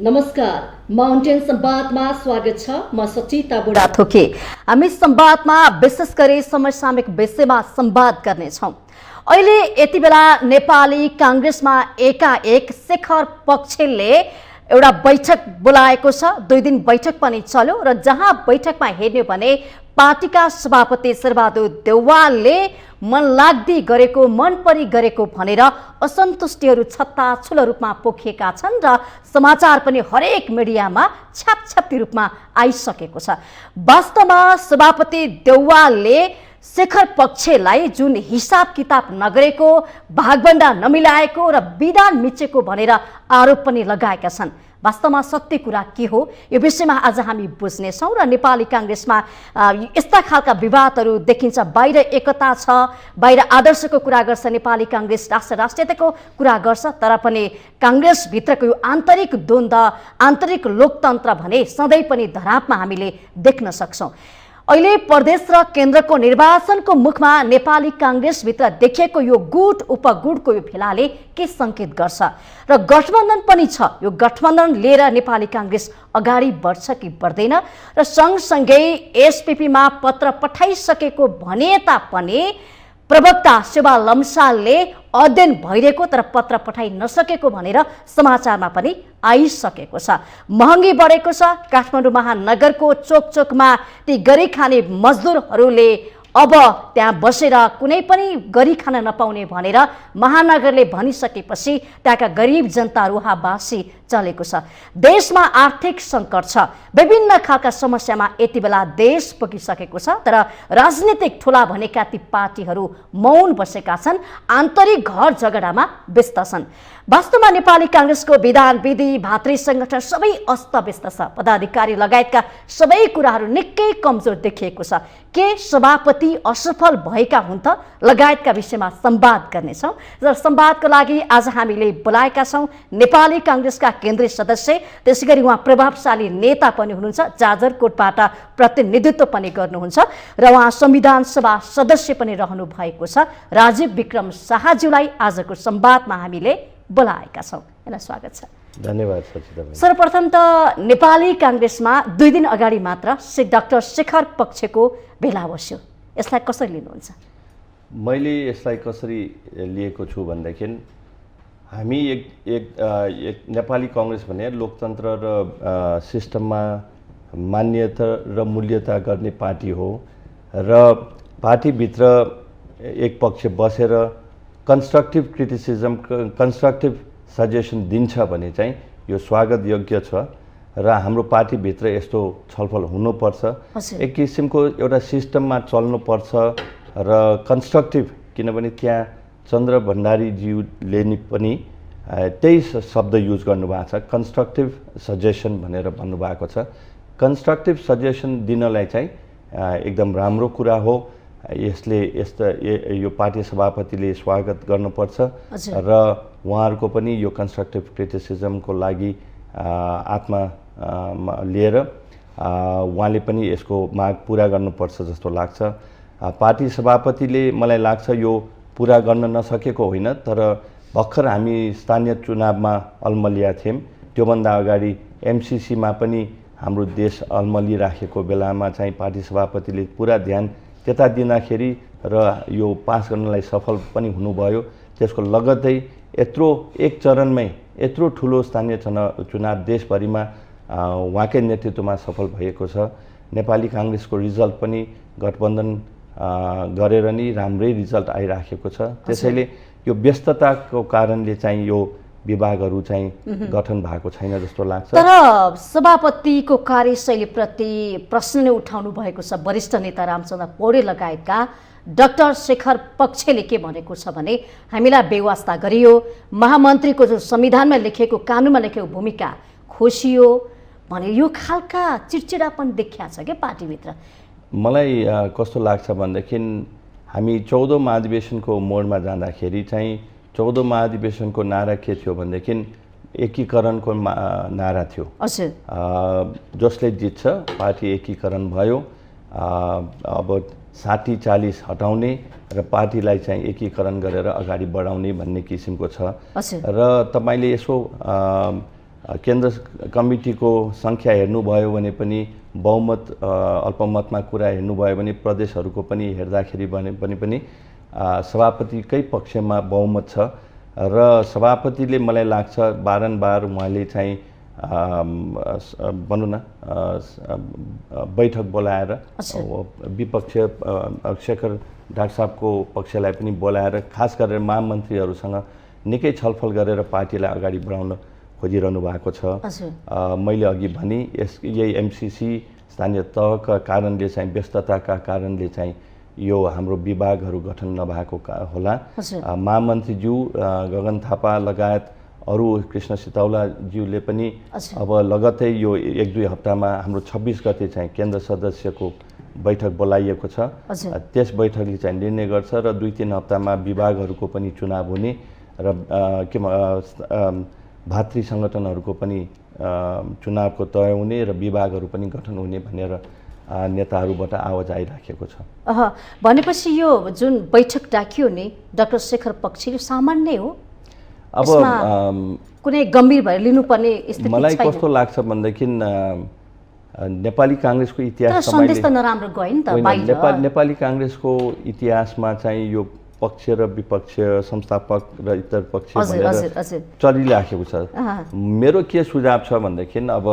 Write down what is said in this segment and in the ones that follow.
नमस्कार, माउन्टेन संवादमा स्वागत छ। म सचिता बुढाथोकी। हामी संवादमा विशेष गरी समसामयिक विषयमा संवाद गर्नेछौँ। अहिले यति बेला नेपाली कांग्रेसमा एकाएक शेखर पक्षले एउटा बैठक बोलाएको छ। 2 दिन बैठक पनि चल्यो र जहाँ बैठकमा हेर्ने भने पार्टीका सभापति शेरबहादुर देउवालले मनलाग्दी गरेको, मनपरी गरेको भनेर असन्तुष्टिहरू छत्ताछुल्लो रूपमा पोखिएका छन् र समाचार पनि हरेक मिडियामा छ्यापछ्याप्ती रूपमा आइसकेको छ। वास्तवमा सभापति देउवालले शेखर पक्षलाई जुन हिसाब किताब नगरेको, भागभण्डा नमिलाएको र विधान मिचेको भनेर आरोप पनि लगाएका छन्। वास्तवमा सत्य कुरा के हो, यो विषयमा आज हामी बुझ्नेछौँ र नेपाली कांग्रेसमा यस्ता खालका विवादहरू देखिन्छ। बाहिर एकता छ, बाहिर आदर्शको कुरा गर्छ नेपाली कांग्रेस, राष्ट्रियताको कुरा गर्छ, तर पनि कांग्रेसभित्रको यो आन्तरिक द्वन्द्व, आन्तरिक लोकतन्त्र भने सधैँ पनि धरापमा हामीले देख्न सक्छौँ। अहिले प्रदेश र केन्द्रको निर्वाचनको मुखमा नेपाली कांग्रेसभित्र देखिएको यो गुट उपगुटको यो भेलाले के सङ्केत गर्छ र गठबन्धन पनि छ। यो गठबन्धन लिएर नेपाली कांग्रेस अगाडि बढ्छ कि बढ्दैन र सँगसँगै एसपीपीमा पत्र पठाइसकेको भने तापनि प्रवक्ता शिवा लम्सालले अध्ययन भइरहेको तर पत्र पठाइ नसकेको भनेर समाचारमा पनि आइसकेको छ। महँगी बढेको छ। काठमाडौँ महानगरको चोक चोकमा ती गरी खाने मजदुरहरूले अब त्यहाँ बसेर कुनै पनि गरी खान नपाउने भनेर महानगरले भनिसकेपछि त्यहाँका गरिब जनताहरू हाबासी चलेको छ। देशमा आर्थिक सङ्कट छ, विभिन्न खालका समस्यामा यति बेला देश पुगिसकेको छ, तर राजनीतिक ठुला भनेका ती पार्टीहरू मौन बसेका छन्, आन्तरिक घर झगडामा व्यस्त छन्। वास्तवमा नेपाली कांग्रेसको विधान विधि, भातृ संगठन सबै अस्तव्यस्त छ। पदाधिकारी लगायतका सबै कुराहरू निकै कमजोर देखिएको छ। के सभापति असफल भएका हुन् त लगायतका विषयमा संवाद गर्नेछौँ र संवादको लागि आज हामीले बोलाएका छौँ नेपाली कांग्रेसका केन्द्रीय सदस्य, त्यसैगरी उहाँ प्रभावशाली नेता पनि हुनुहुन्छ, जाजरकोटबाट प्रतिनिधित्व पनि गर्नुहुन्छ र उहाँ संविधान सभा सदस्य पनि रहनु भएको छ, राजीव विक्रम शाहज्यूलाई आजको संवादमा हामीले बोलाएका छौँ। यहाँलाई स्वागत छ। धन्यवाद सचिता। सर्वप्रथम त नेपाली कांग्रेसमा 2 दिन अगाडि मात्र डाक्टर शेखर पक्षको भेला बस्यो, यसलाई कसरी लिनुहुन्छ? मैले यसलाई कसरी लिएको छु भनेदेखि हामी एक नेपाली कांग्रेस भने लोकतन्त्र र सिस्टममा मान्यता र मूल्यता गर्ने पार्टी हो र पार्टीभित्र एक पक्ष बसेर कन्स्ट्रक्टिभ क्रिटिसिजम, कन्स्ट्रक्टिभ सजेसन दिन्छ भने चाहिँ यो स्वागत योग्य छ र हाम्रो पार्टीभित्र यस्तो छलफल हुनुपर्छ। एक किसिमको एउटा सिस्टममा चल्नुपर्छ र कन्स्ट्रक्टिभ, किनभने त्यहाँ चन्द्र भण्डारीज्यूले पनि त्यही शब्द युज गर्नुभएको छ, कन्स्ट्रक्टिभ सजेसन भनेर भन्नुभएको छ। कन्स्ट्रक्टिभ सजेसन दिनलाई चाहिँ एकदम राम्रो कुरा हो। यो पार्टी सभापतिले स्वागत गर्नुपर्छ र उहाँहरूको पनि यो कन्स्ट्रक्टिभ क्रिटिसिजमको लागि आत्मा लिएर उहाँले पनि यसको माग पुरा गर्नुपर्छ जस्तो लाग्छ। पार्टी सभापतिले मलाई लाग्छ यो पुरा गर्न नसकेको होइन, तर भर्खर हामी स्थानीय चुनावमा अल्मलिया थियौँ। त्योभन्दा अगाडि एमसीसीमा पनि हाम्रो देश अल्मलिराखेको बेलामा चाहिँ पार्टी सभापतिले पुरा ध्यान त्यता दिँदाखेरि र यो पास गर्नलाई सफल पनि हुनुभयो। त्यसको लगत्तै यत्रो एक चरणमै यत्रो ठुलो स्थानीय चुनाव देशभरिमा उहाँकै नेतृत्वमा सफल भएको छ। नेपाली कांग्रेसको रिजल्ट पनि गठबन्धन गरेर नि राम्रै रिजल्ट आइराखेको छ। त्यसैले यो व्यस्तताको कारणले चाहिँ यो विभागहरू चाहिँ गठन भएको छैन जस्तो लाग्छ। तर सभापतिको कार्यशैलीप्रति प्रश्न नै उठाउनु भएको छ वरिष्ठ नेता रामचन्द्र पौडेल लगायतका। डाक्टर शेखर पक्षले के भनेको छ भने हामीलाई बेवास्ता गरियो, महामन्त्रीको जो संविधानमा लेखिएको, कानुनमा लेखेको भूमिका खोसियो भने यो खालका चिडचिडापन देखिया छ क्या पार्टीभित्र। मलाई कस्तो लाग्छ भनेदेखि हामी 14औं महाधिवेशनको मोडमा जाँदाखेरि चाहिँ 14औं महाधिवेशनको नारा के थियो भनेदेखि एकीकरणको नारा थियो। जसले जित्छ पार्टी एकीकरण भयो। अब 60-40 हटाउने र पार्टीलाई चाहिँ एकीकरण गरेर अगाडि बढाउने भन्ने किसिमको छ। र तपाईले यसो केन्द्र कमिटीको सङ्ख्या हेर्नुभयो भने पनि बहुमत अल्पमतमा कुरा हेर्नुभयो भने प्रदेशहरूको पनि हेर्दाखेरि भने पनि सभापतिकै पक्षमा बहुमत छ र सभापतिले मलाई लाग्छ बारम्बार उहाँले चाहिँ भनौँ न बैठक बोलाएर विपक्ष शेखर डाक्टर साहबको पक्षलाई पनि बोलाएर खास गरेर महामन्त्रीहरूसँग निकै छलफल गरेर पार्टीलाई अगाडि बढाउन खोजिरहनु भएको छ। मैले अघि भने यही एमसिसी स्थानीय तहका कारणले चाहिँ व्यस्तताका कारणले चाहिँ यो हाम्रो विभागहरू गठन नभएको होला। महामन्त्रीज्यू गगन थापा लगायत अरू कृष्ण सितौलाज्यूले पनि अब लगत्तै यो 1-2 हप्तामा हाम्रो 26 गते चाहिँ केन्द्र सदस्यको बैठक बोलाइएको छ। त्यस बैठकले चाहिँ निर्णय गर्छ र 2-3 हप्तामा विभागहरूको पनि चुनाव हुने र भातृ सङ्गठनहरूको पनि चुनावको तय हुने र विभागहरू पनि गठन हुने भनेर नेताहरूबाट आवाज आइराखेको छ। भनेपछि यो जुन बैठक डाकियो नि डाक्टर शेखर पक्षी सामान्य हो, अब कुनै गम्भीर भएर लिनुपर्ने स्थिति छैन। मलाई कस्तो लाग्छ भनेदेखि नेपाली काङ्ग्रेसको इतिहासमा नराम्रो गयो नि त नेपाली काङ्ग्रेसको इतिहासमा चाहिँ यो पक्ष र विपक्ष संस्थापक र इतर पक्ष भनेर चलिराखेको छ। मेरो के सुझाव छ भनेदेखि अब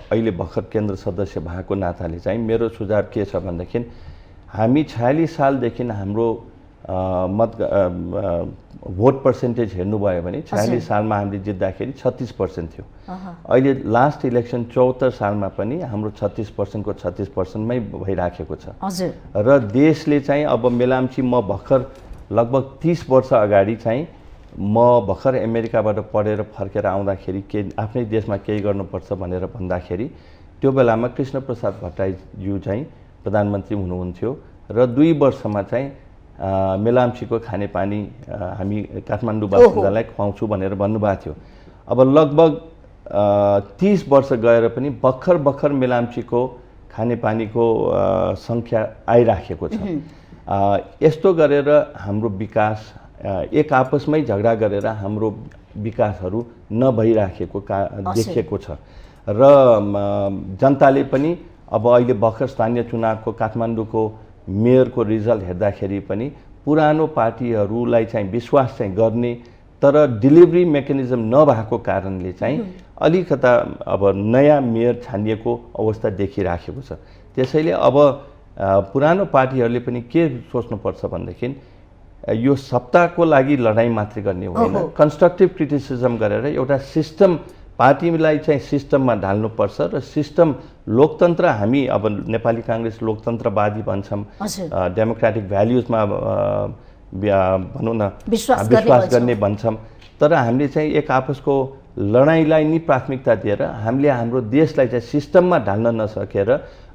अहिले भर्खर केन्द्र सदस्य भएको नाताले चाहिँ मेरो सुझाव के छ भनेदेखि हामी 46 सालदेखि हाम्रो भोट पर्सेन्टेज हेर्नुभयो भने 46 सालमा हामीले जित्दाखेरि 36% थियो। अहिले लास्ट इलेक्सन 74 सालमा पनि हाम्रो 36% को 36% मै भइराखेको छ। र देशले चाहिँ अब मेलाम्ची म भर्खर लगभग 30 वर्ष अगाडि चाहिँ म भर्खर अमेरिकाबाट पढेर फर्केर आउँदाखेरि के आफ्नै देशमा केही गर्नुपर्छ भनेर भन्दाखेरि त्यो बेलामा कृष्ण प्रसाद भट्टराईज्यू चाहिँ प्रधानमन्त्री हुनुहुन्थ्यो र 2 वर्षमा चाहिँ मेलाम्चीको खानेपानी हामी काठमाडौँ बासिन्दालाई खुवाउँछु भनेर भन्नुभएको थियो। अब लगभग 30 वर्ष गएर पनि भर्खर मेलाम्चीको खानेपानीको सङ्ख्या आइराखेको छ। यस्तो गरेर हाम्रो विकास एक आपसमै झगडा गरेर हाम्रो विकासहरू नभइराखेको देखिएको छ र जनताले पनि अब अहिले भर्खर स्थानीय चुनावको काठमाडौँको मेयरको रिजल्ट हेर्दाखेरि पनि पुरानो पार्टीहरूलाई चाहिँ विश्वास चाहिँ गर्ने तर डेलिभरी मेकानिजम नभएको कारणले चाहिँ अलिकता अब नयाँ मेयर छानिएको अवस्था देखिराखेको छ। त्यसैले अब पुरानो पार्टीहरूले पनि के सोच्नुपर्छ भनेदेखि यो सत्ताको लागि लडाईँ मात्रै गर्ने होइन, कन्स्ट्रक्टिभ क्रिटिसिजम गरेर एउटा सिस्टम पार्टीलाई चाहिँ सिस्टममा ढाल्नुपर्छ र सिस्टम लोकतन्त्र हामी अब नेपाली काङ्ग्रेस लोकतन्त्रवादी भन्छौँ, डेमोक्रेटिक भ्याल्युजमा भनौँ न विश्वास गर्ने भन्छौँ, तर हामीले चाहिँ एक आपसको लडाइँलाई नि प्राथमिकता दिएर हामीले हाम्रो देशलाई चाहिँ सिस्टममा ढाल्न नसकेर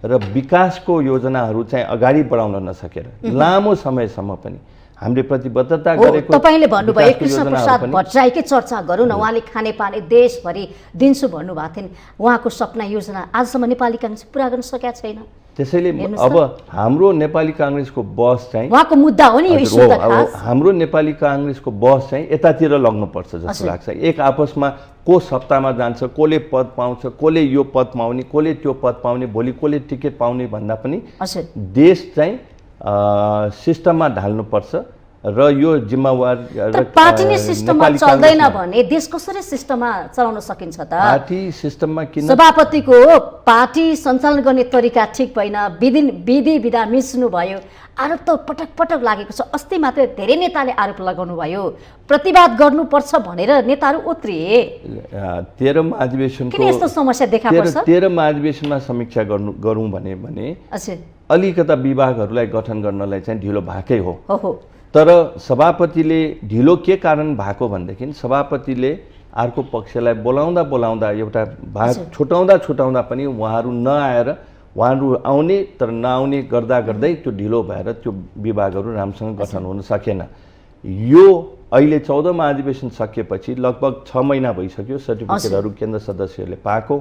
र विकासको योजनाहरू चाहिँ अगाडि बढाउन नसकेर लामो समयसम्म पनि हामीले प्रतिबद्धता गरेको तपाईले भन्नुभयो कृष्ण प्रसाद भट्टराईकै चर्चा गरौँ न। उहाँले खानेपानी देशभरि दिन्छु भन्नुभएको थियो, उहाँको सपना योजना आजसम्म नेपाली काङ्ग्रेस पुरा गर्न सकेका छैन। त्यसैले अब हाम्रो नेपाली काङ्ग्रेसको बस चाहिँ उहाँको मुद्दा हो नि यो इस्यु त खास। हाम्रो नेपाली काङ्ग्रेसको बस चाहिँ यतातिर लग्नुपर्छ जस्तो लाग्छ। एक आपसमा को सत्तामा जान्छ, कसले पद पाउँछ, कसले यो पद पाउने, कसले त्यो पद पाउने, भोलि कसले टिकट पाउने भन्दा पनि देश चाहिँ सिस्टममा ढाल्नुपर्छ र यो जिम्मेवार पार्टी नै सिस्टममा चल्दैन भने देश कसरी सिस्टममा चलाउन सकिन्छ त? पार्टी सिस्टममा किन सभापतिको पार्टी सञ्चालन गर्ने तरिका ठिक भएन, विधि विधान मिच्नु भयो, आरोप त पटक पटक लागेको छ। अस्ति मात्रै धेरै नेताले आरोप लगाउनु भयो, प्रतिवाद गर्नुपर्छ भनेर नेताहरू उत्रिए। 13 अधिवेशनको किन यस्तो समस्या देखा पर्छ? 13 अधिवेशनमा समीक्षा गरौँ भने अलिकता विभागहरूलाई गठन गर्नलाई चाहिँ ढिलो भएकै हो। तर सभापतिले ढिलो के कारण भएको भनेदेखि सभापतिले अर्को पक्षलाई बोलाउँदा एउटा भाग छुटाउँदा पनि उहाँहरू नआएर उहाँहरू आउने तर नआउने गर्दै त्यो ढिलो भएर त्यो विभागहरू राम्रोसँग गठन हुन सकेन। यो अहिले 14मा अधिवेशन सकिएपछि लगभग 6 महिना भइसक्यो सर्टिफिकेटहरू केन्द्र सदस्यहरूले पाएको।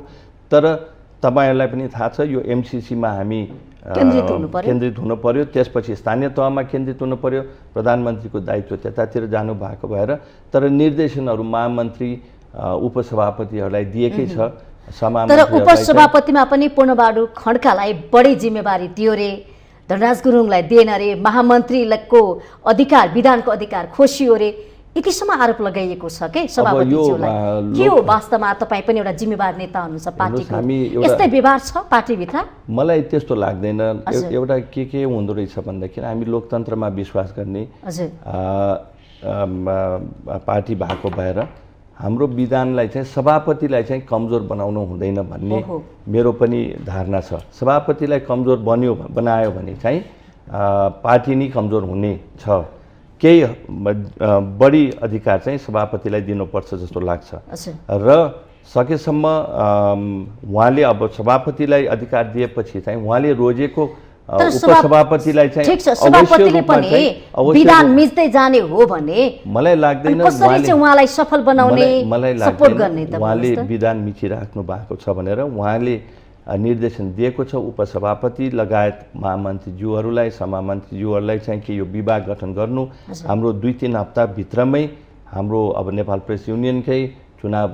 तर तपाईहरुलाई पनि थाहा छ यो एमसीसीमा हामी केन्द्रित हुनु पर्यो, त्यसपछि स्थानीय तहमा केन्द्रित हुनु पर्यो, प्रधानमन्त्रीको दायित्व त्यतातिर जानु भएको भएर तर निर्देशनहरू महामन्त्री उपसभापतिहरूलाई दिएकै छ। तर उपसभापतिमा पनि पूर्णबहादुर खड्कालाई बढी जिम्मेवारी दियो रे, धनराज गुरुङलाई दिएन रे, महामन्त्रीको अधिकार विधानको अधिकार खोसियो रे, यतिसम्म आरोप लगाइएको छ के सभापतिज्यूलाई। के हो वास्तवमा तपाईँ पनि एउटा जिम्मेवार नेता हुनुहुन्छ पार्टीको, यस्तै व्यवहार छ पार्टीभित्र? मलाई त्यस्तो लाग्दैन। एउटा के हुँदो रहेछ भन्दाखेरि हामी लोकतन्त्रमा विश्वास गर्ने पार्टी भएको भएर हाम्रो विधानलाई चाहिँ सभापतिलाई चाहिँ कमजोर बनाउनु हुँदैन भन्ने मेरो पनि धारणा छ। सभापतिलाई कमजोर बनायो भने चाहिँ पार्टी नै कमजोर हुने छ। केही बढी अधिकार चाहिँ सभापतिलाई दिनुपर्छ जस्तो लाग्छ र सकेसम्म उहाँले अब सभापतिलाई अधिकार दिएपछि चाहिँ उहाँले रोजेको उपसभापतिलाई चाहिँ सभापतिले पनि विधान मिच्दै जाने हो भने मलाई लाग्दैन उहाँलाई सफल बनाउने सपोर्ट गर्ने त उहाँले विधान मिचिराख्नु भएको छ भनेर उहाँले निर्देशन दिएको छ उपसभापति लगायत महामन्त्रीज्यूहरूलाई महामन्त्रीज्यूहरूलाई चाहिँ कि यो विभाग गठन गर्नु। हाम्रो 2-3 हप्ताभित्रमै हाम्रो अब नेपाल प्रेस युनियनकै चुनाव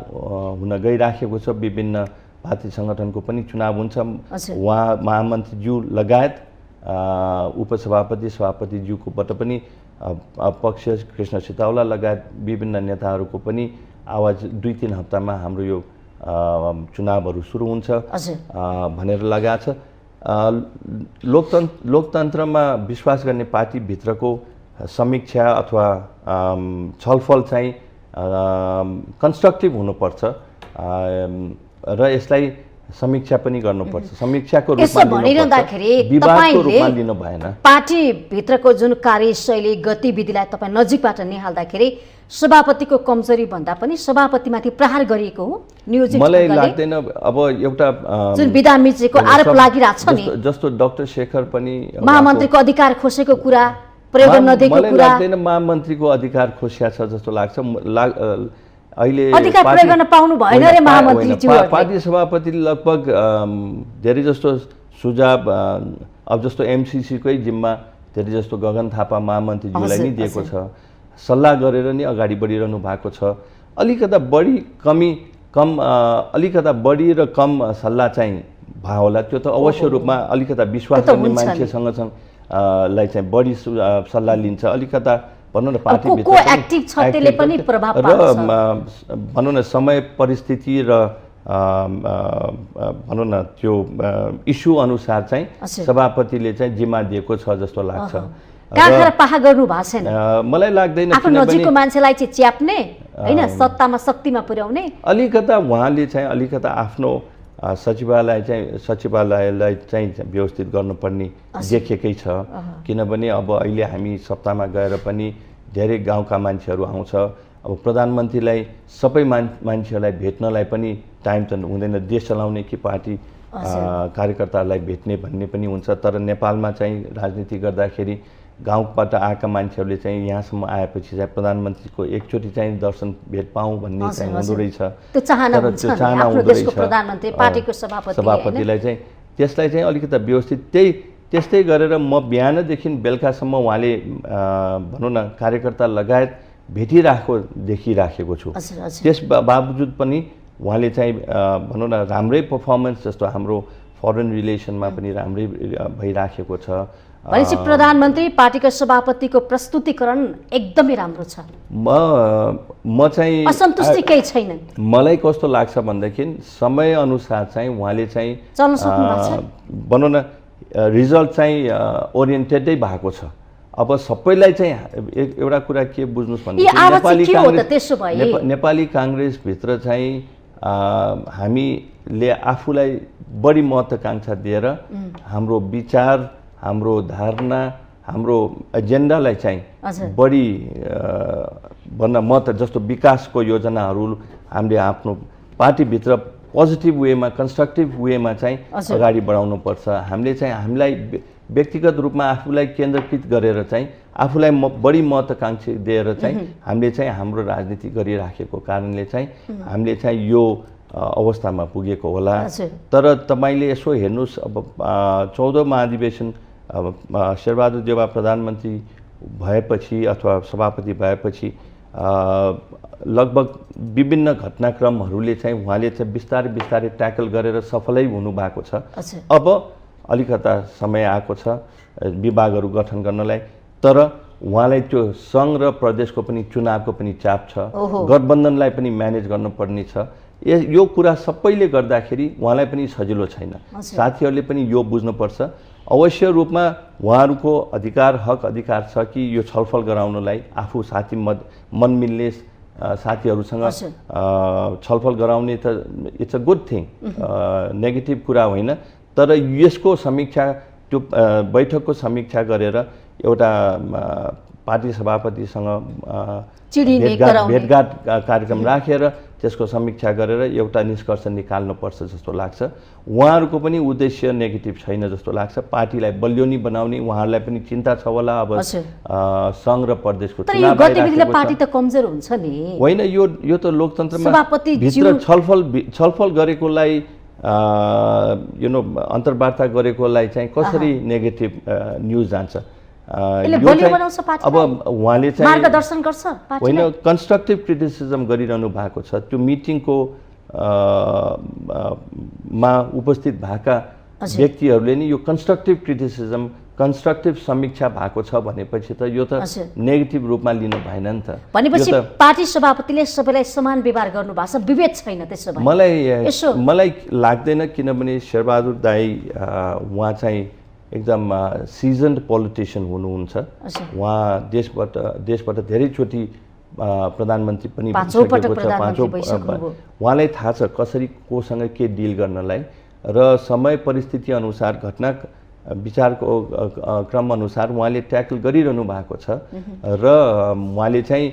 हुन गइराखेको छ। विभिन्न पार्टी सङ्गठनको पनि चुनाव हुन्छ। उहाँ महामन्त्रीज्यू लगायत उपसभापति सभापतिज्यूकोबाट पनि पक्ष कृष्ण सिताउला लगायत विभिन्न नेताहरूको पनि आवाज 2-3 हप्तामा हाम्रो यो चुनावहरू सुरु हुन्छ भनेर लगाएको छ। लोकतन्त्रमा विश्वास गर्ने पार्टीभित्रको समीक्षा अथवा छलफल चाहिँ कन्स्ट्रक्टिभ हुनुपर्छ र यसलाई समीक्षा पनि गर्नुपर्छ। समीक्षाको रूपमा लिनु भएन। पार्टीभित्रको जुन कार्यशैली गतिविधिलाई तपाईँ नजिकबाट निहाल्दाखेरि सभापतिको कमजोरी भन्दा पनि सभापतिमाथि प्रहार गरिएको हो नियोजित। मलाई लाग्दैन अब एउटा जुन विधान मिचेको आरोप लागिरहेछ नि, जस्तो डाक्टर शेखर पनि महामन्त्रीको अधिकार खोसेको कुरा, प्रयोग नदिएको कुरा। मलाई लाग्दैन महामन्त्रीको अधिकार खोसिया छ जस्तो लाग्छ। अहिले अधिकार प्रयोग गर्न पाउनु भएन रे महामन्त्रीज्यूहरूले। पार्टी सभापतिले लगभग धेरै जस्तो सुझाव अब जस्तो एमसीसीकै जिम्मा धेरै जस्तो गगन थापा महामन्त्रीज्यूलाई नै दिएको छ। सल्लाह गरेर नै अगाडि बढिरहनु भएको छ। अलिकता बढी र कम सल्लाह चाहिँ भयो होला। त्यो त अवश्य रूपमा अलिकता विश्वास गर्ने मान्छेसँग लाई चाहिँ बढी सल्लाह लिन्छ। अलिकता भनौँ न पार्टीभित्र एक्टिभ छ त्यसले पनि प्रभाव पार्छ। भनौँ न समय परिस्थिति र भनौँ न त्यो इस्यु अनुसार चाहिँ सभापतिले चाहिँ जिम्मा दिएको छ जस्तो लाग्छ। पाहा गर्नु भएको छैन मलाई लाग्दैन। आफ्नो नजिकको मान्छेलाई चाहिँ च्याप्ने हैन, सत्तामा शक्तिमा पुर्याउने। अलिकता उहाँले चाहिँ अलिकता आफ्नो सचिवालयलाई चाहिँ व्यवस्थित गर्नुपर्ने देखेकै छ। किनभने अब अहिले हामी सप्ताहमा गएर पनि धेरै गाउँका मान्छेहरू आउँछ। अब प्रधानमन्त्रीलाई सबै मान्छेहरूलाई भेट्नलाई पनि टाइम त हुँदैन। देश चलाउने कि पार्टी कार्यकर्ताहरूलाई भेट्ने भन्ने पनि हुन्छ। तर नेपालमा चाहिँ राजनीति गर्दाखेरि गाउँबाट आएका मान्छेहरूले चाहिँ यहाँसम्म आएपछि चाहिँ प्रधानमन्त्रीको एकचोटि चाहिँ दर्शन भेट पाऊँ भन्ने चाहिँ हुँदो रहेछ। त्यो चाहना हुँदो रहेछ प्रधानमन्त्री पार्टीको सभापतिलाई चाहिँ। त्यसलाई चाहिँ अलिकति व्यवस्थित त्यस्तै गरेर म बिहानदेखि बेलुकासम्म उहाँले भनौँ न कार्यकर्ता लगायत देखिराखेको छु। त्यस बावजुद पनि उहाँले चाहिँ भनौँ न राम्रै पर्फर्मेन्स जस्तो हाम्रो फरेन रिलेसनमा पनि राम्रै भइराखेको छ। भनेपछि प्रधानमन्त्री पार्टीको सभापतिको प्रस्तुतिकरण एकदमै राम्रो छ। म चाहिँ असन्तुष्टि केही छैन। मलाई कस्तो लाग्छ भनेदेखि समय अनुसार चाहिँ उहाँले चाहिँ चल्न सक्नु भएको छ। भनौँ न रिजल्ट चाहिँ ओरिएन्टेडै भएको छ। अब सबैलाई चाहिँ एउटा कुरा के बुझ्नुहोस् भन्दाखेरि नेपाली काङ्ग्रेसभित्र चाहिँ हामीले आफूलाई बढी महत्त्वाकांक्षा दिएर हाम्रो विचार, हाम्रो धारणा, हाम्रो एजेन्डालाई चाहिँ बढी भन्न महत्त्व जस्तो विकासको योजनाहरू हामीले आफ्नो पार्टीभित्र पोजिटिभ वेमा कन्स्ट्रक्टिभ वेमा चाहिँ अगाडि बढाउनुपर्छ। हामीले चाहिँ हामीलाई व्यक्तिगत रूपमा आफूलाई केन्द्रीकृत गरेर चाहिँ आफूलाई बढी महत्त्वाकांक्षी दिएर चाहिँ हामीले चाहिँ हाम्रो राजनीति गरिराखेको कारणले चाहिँ हामीले चाहिँ यो अवस्थामा पुगेको होला। तर तपाईले यसो हेर्नुस्, अब 14औं महाधिवेशन शेरबहादुर देउवा प्रधानमन्त्री भएपछि अथवा सभापति भएपछि लगभग विभिन्न घटनाक्रमहरूले चाहिँ उहाँले चाहिँ बिस्तारै बिस्तारै ट्याकल गरेर सफलै हुनुभएको छ। अब अलिकता समय आएको छ विभागहरू गठन गर्नलाई, तर उहाँलाई त्यो सङ्घ र प्रदेशको पनि चुनावको पनि चाप छ, गठबन्धनलाई पनि म्यानेज गर्नुपर्ने छ। यो कुरा सबैले गर्दाखेरि उहाँलाई पनि सजिलो छैन। साथीहरूले पनि यो बुझ्नुपर्छ। अवश्य रूपमा उहाँहरूको अधिकार हक अधिकार छ कि यो छलफल गराउनलाई, आफू साथी मन मिल्ने साथीहरूसँग छलफल गराउने त it's a good thing, negative कुरा होइन। तर यसको समीक्षा, त्यो बैठकको समीक्षा गरेर एउटा पार्टी सभापतिसँग भेटघाट कार्यक्रम राखेर त्यसको समीक्षा गरेर एउटा निष्कर्ष निकाल्नुपर्छ जस्तो लाग्छ। उहाँहरूको पनि उद्देश्य नेगेटिभ छैन जस्तो लाग्छ। पार्टीलाई बलियोनी बनाउने उहाँहरूलाई पनि चिन्ता छ होला। अब सङ्घ र प्रदेशको चुनाव पार्टी त कमजोर हुन्छ नि होइन। यो त लोकतन्त्रमा भित्र छलफल गरेकोलाई अन्तर्वार्ता गरेकोलाई चाहिँ कसरी नेगेटिभ न्युज जान्छ? अब उहाँले चाहिँ मार्गदर्शन गर्छ होइन, कन्स्ट्रक्टिभ क्रिटिसिजम गरिरहनु भएको छ। त्यो मिटिङको मा उपस्थित भएका व्यक्तिहरूले नि यो कन्स्ट्रक्टिभ क्रिटिसिजम, कन्स्ट्रक्टिभ समीक्षा भएको छ भनेपछि त यो त नेगेटिभ रूपमा लिनु भएन नि त। भनेपछि पार्टी सभापतिले सबैलाई समान व्यवहार गर्नु भएको छ, विभेद छैन त्यसो भए? मलाई लाग्दैन, किनभने शेरबहादुर दाई उहाँ चाहिँ एकदम सिजन्ड पोलिटिसियन हुनुहुन्छ। उहाँ देशबाट धेरैचोटि प्रधानमन्त्री पनि भइसकेको छ, उहाँलाई थाहा छ कसरी कोसँग के डिल गर्नलाई, र समय परिस्थिति अनुसार घटना विचारको क्रम अनुसार उहाँले ट्याकल गरिरहनु भएको छ। र उहाँले चाहिँ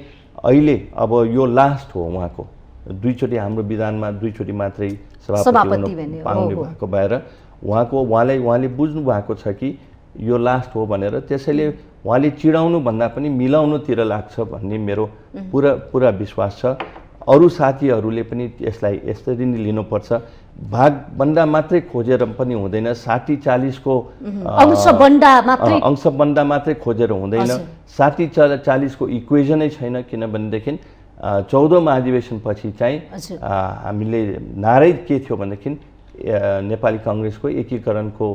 अहिले अब यो लास्ट हो उहाँको, दुईचोटि हाम्रो विधानमा दुईचोटि मात्रै सभापति पाउने भएको भएर उहाँले बुझ्नु भएको छ कि यो लास्ट हो भनेर। त्यसैले उहाँले चिडाउनु भन्दा पनि मिलाउनुतिर लाग्छ भन्ने मेरो पुरा विश्वास छ। अरू साथीहरूले पनि यसलाई यसरी नै लिनुपर्छ। भागभन्दा मात्रै खोजेर पनि हुँदैन, 60-40 को अंशबन्दा मात्रै खोजेर हुँदैन। 60-40 को इक्वेजनै छैन, किनभनेदेखि 14औं महाधिवेशन पछि चाहिँ हामीले नारै के थियो भनेदेखि नेपाली कांग्रेसको एकीकरणको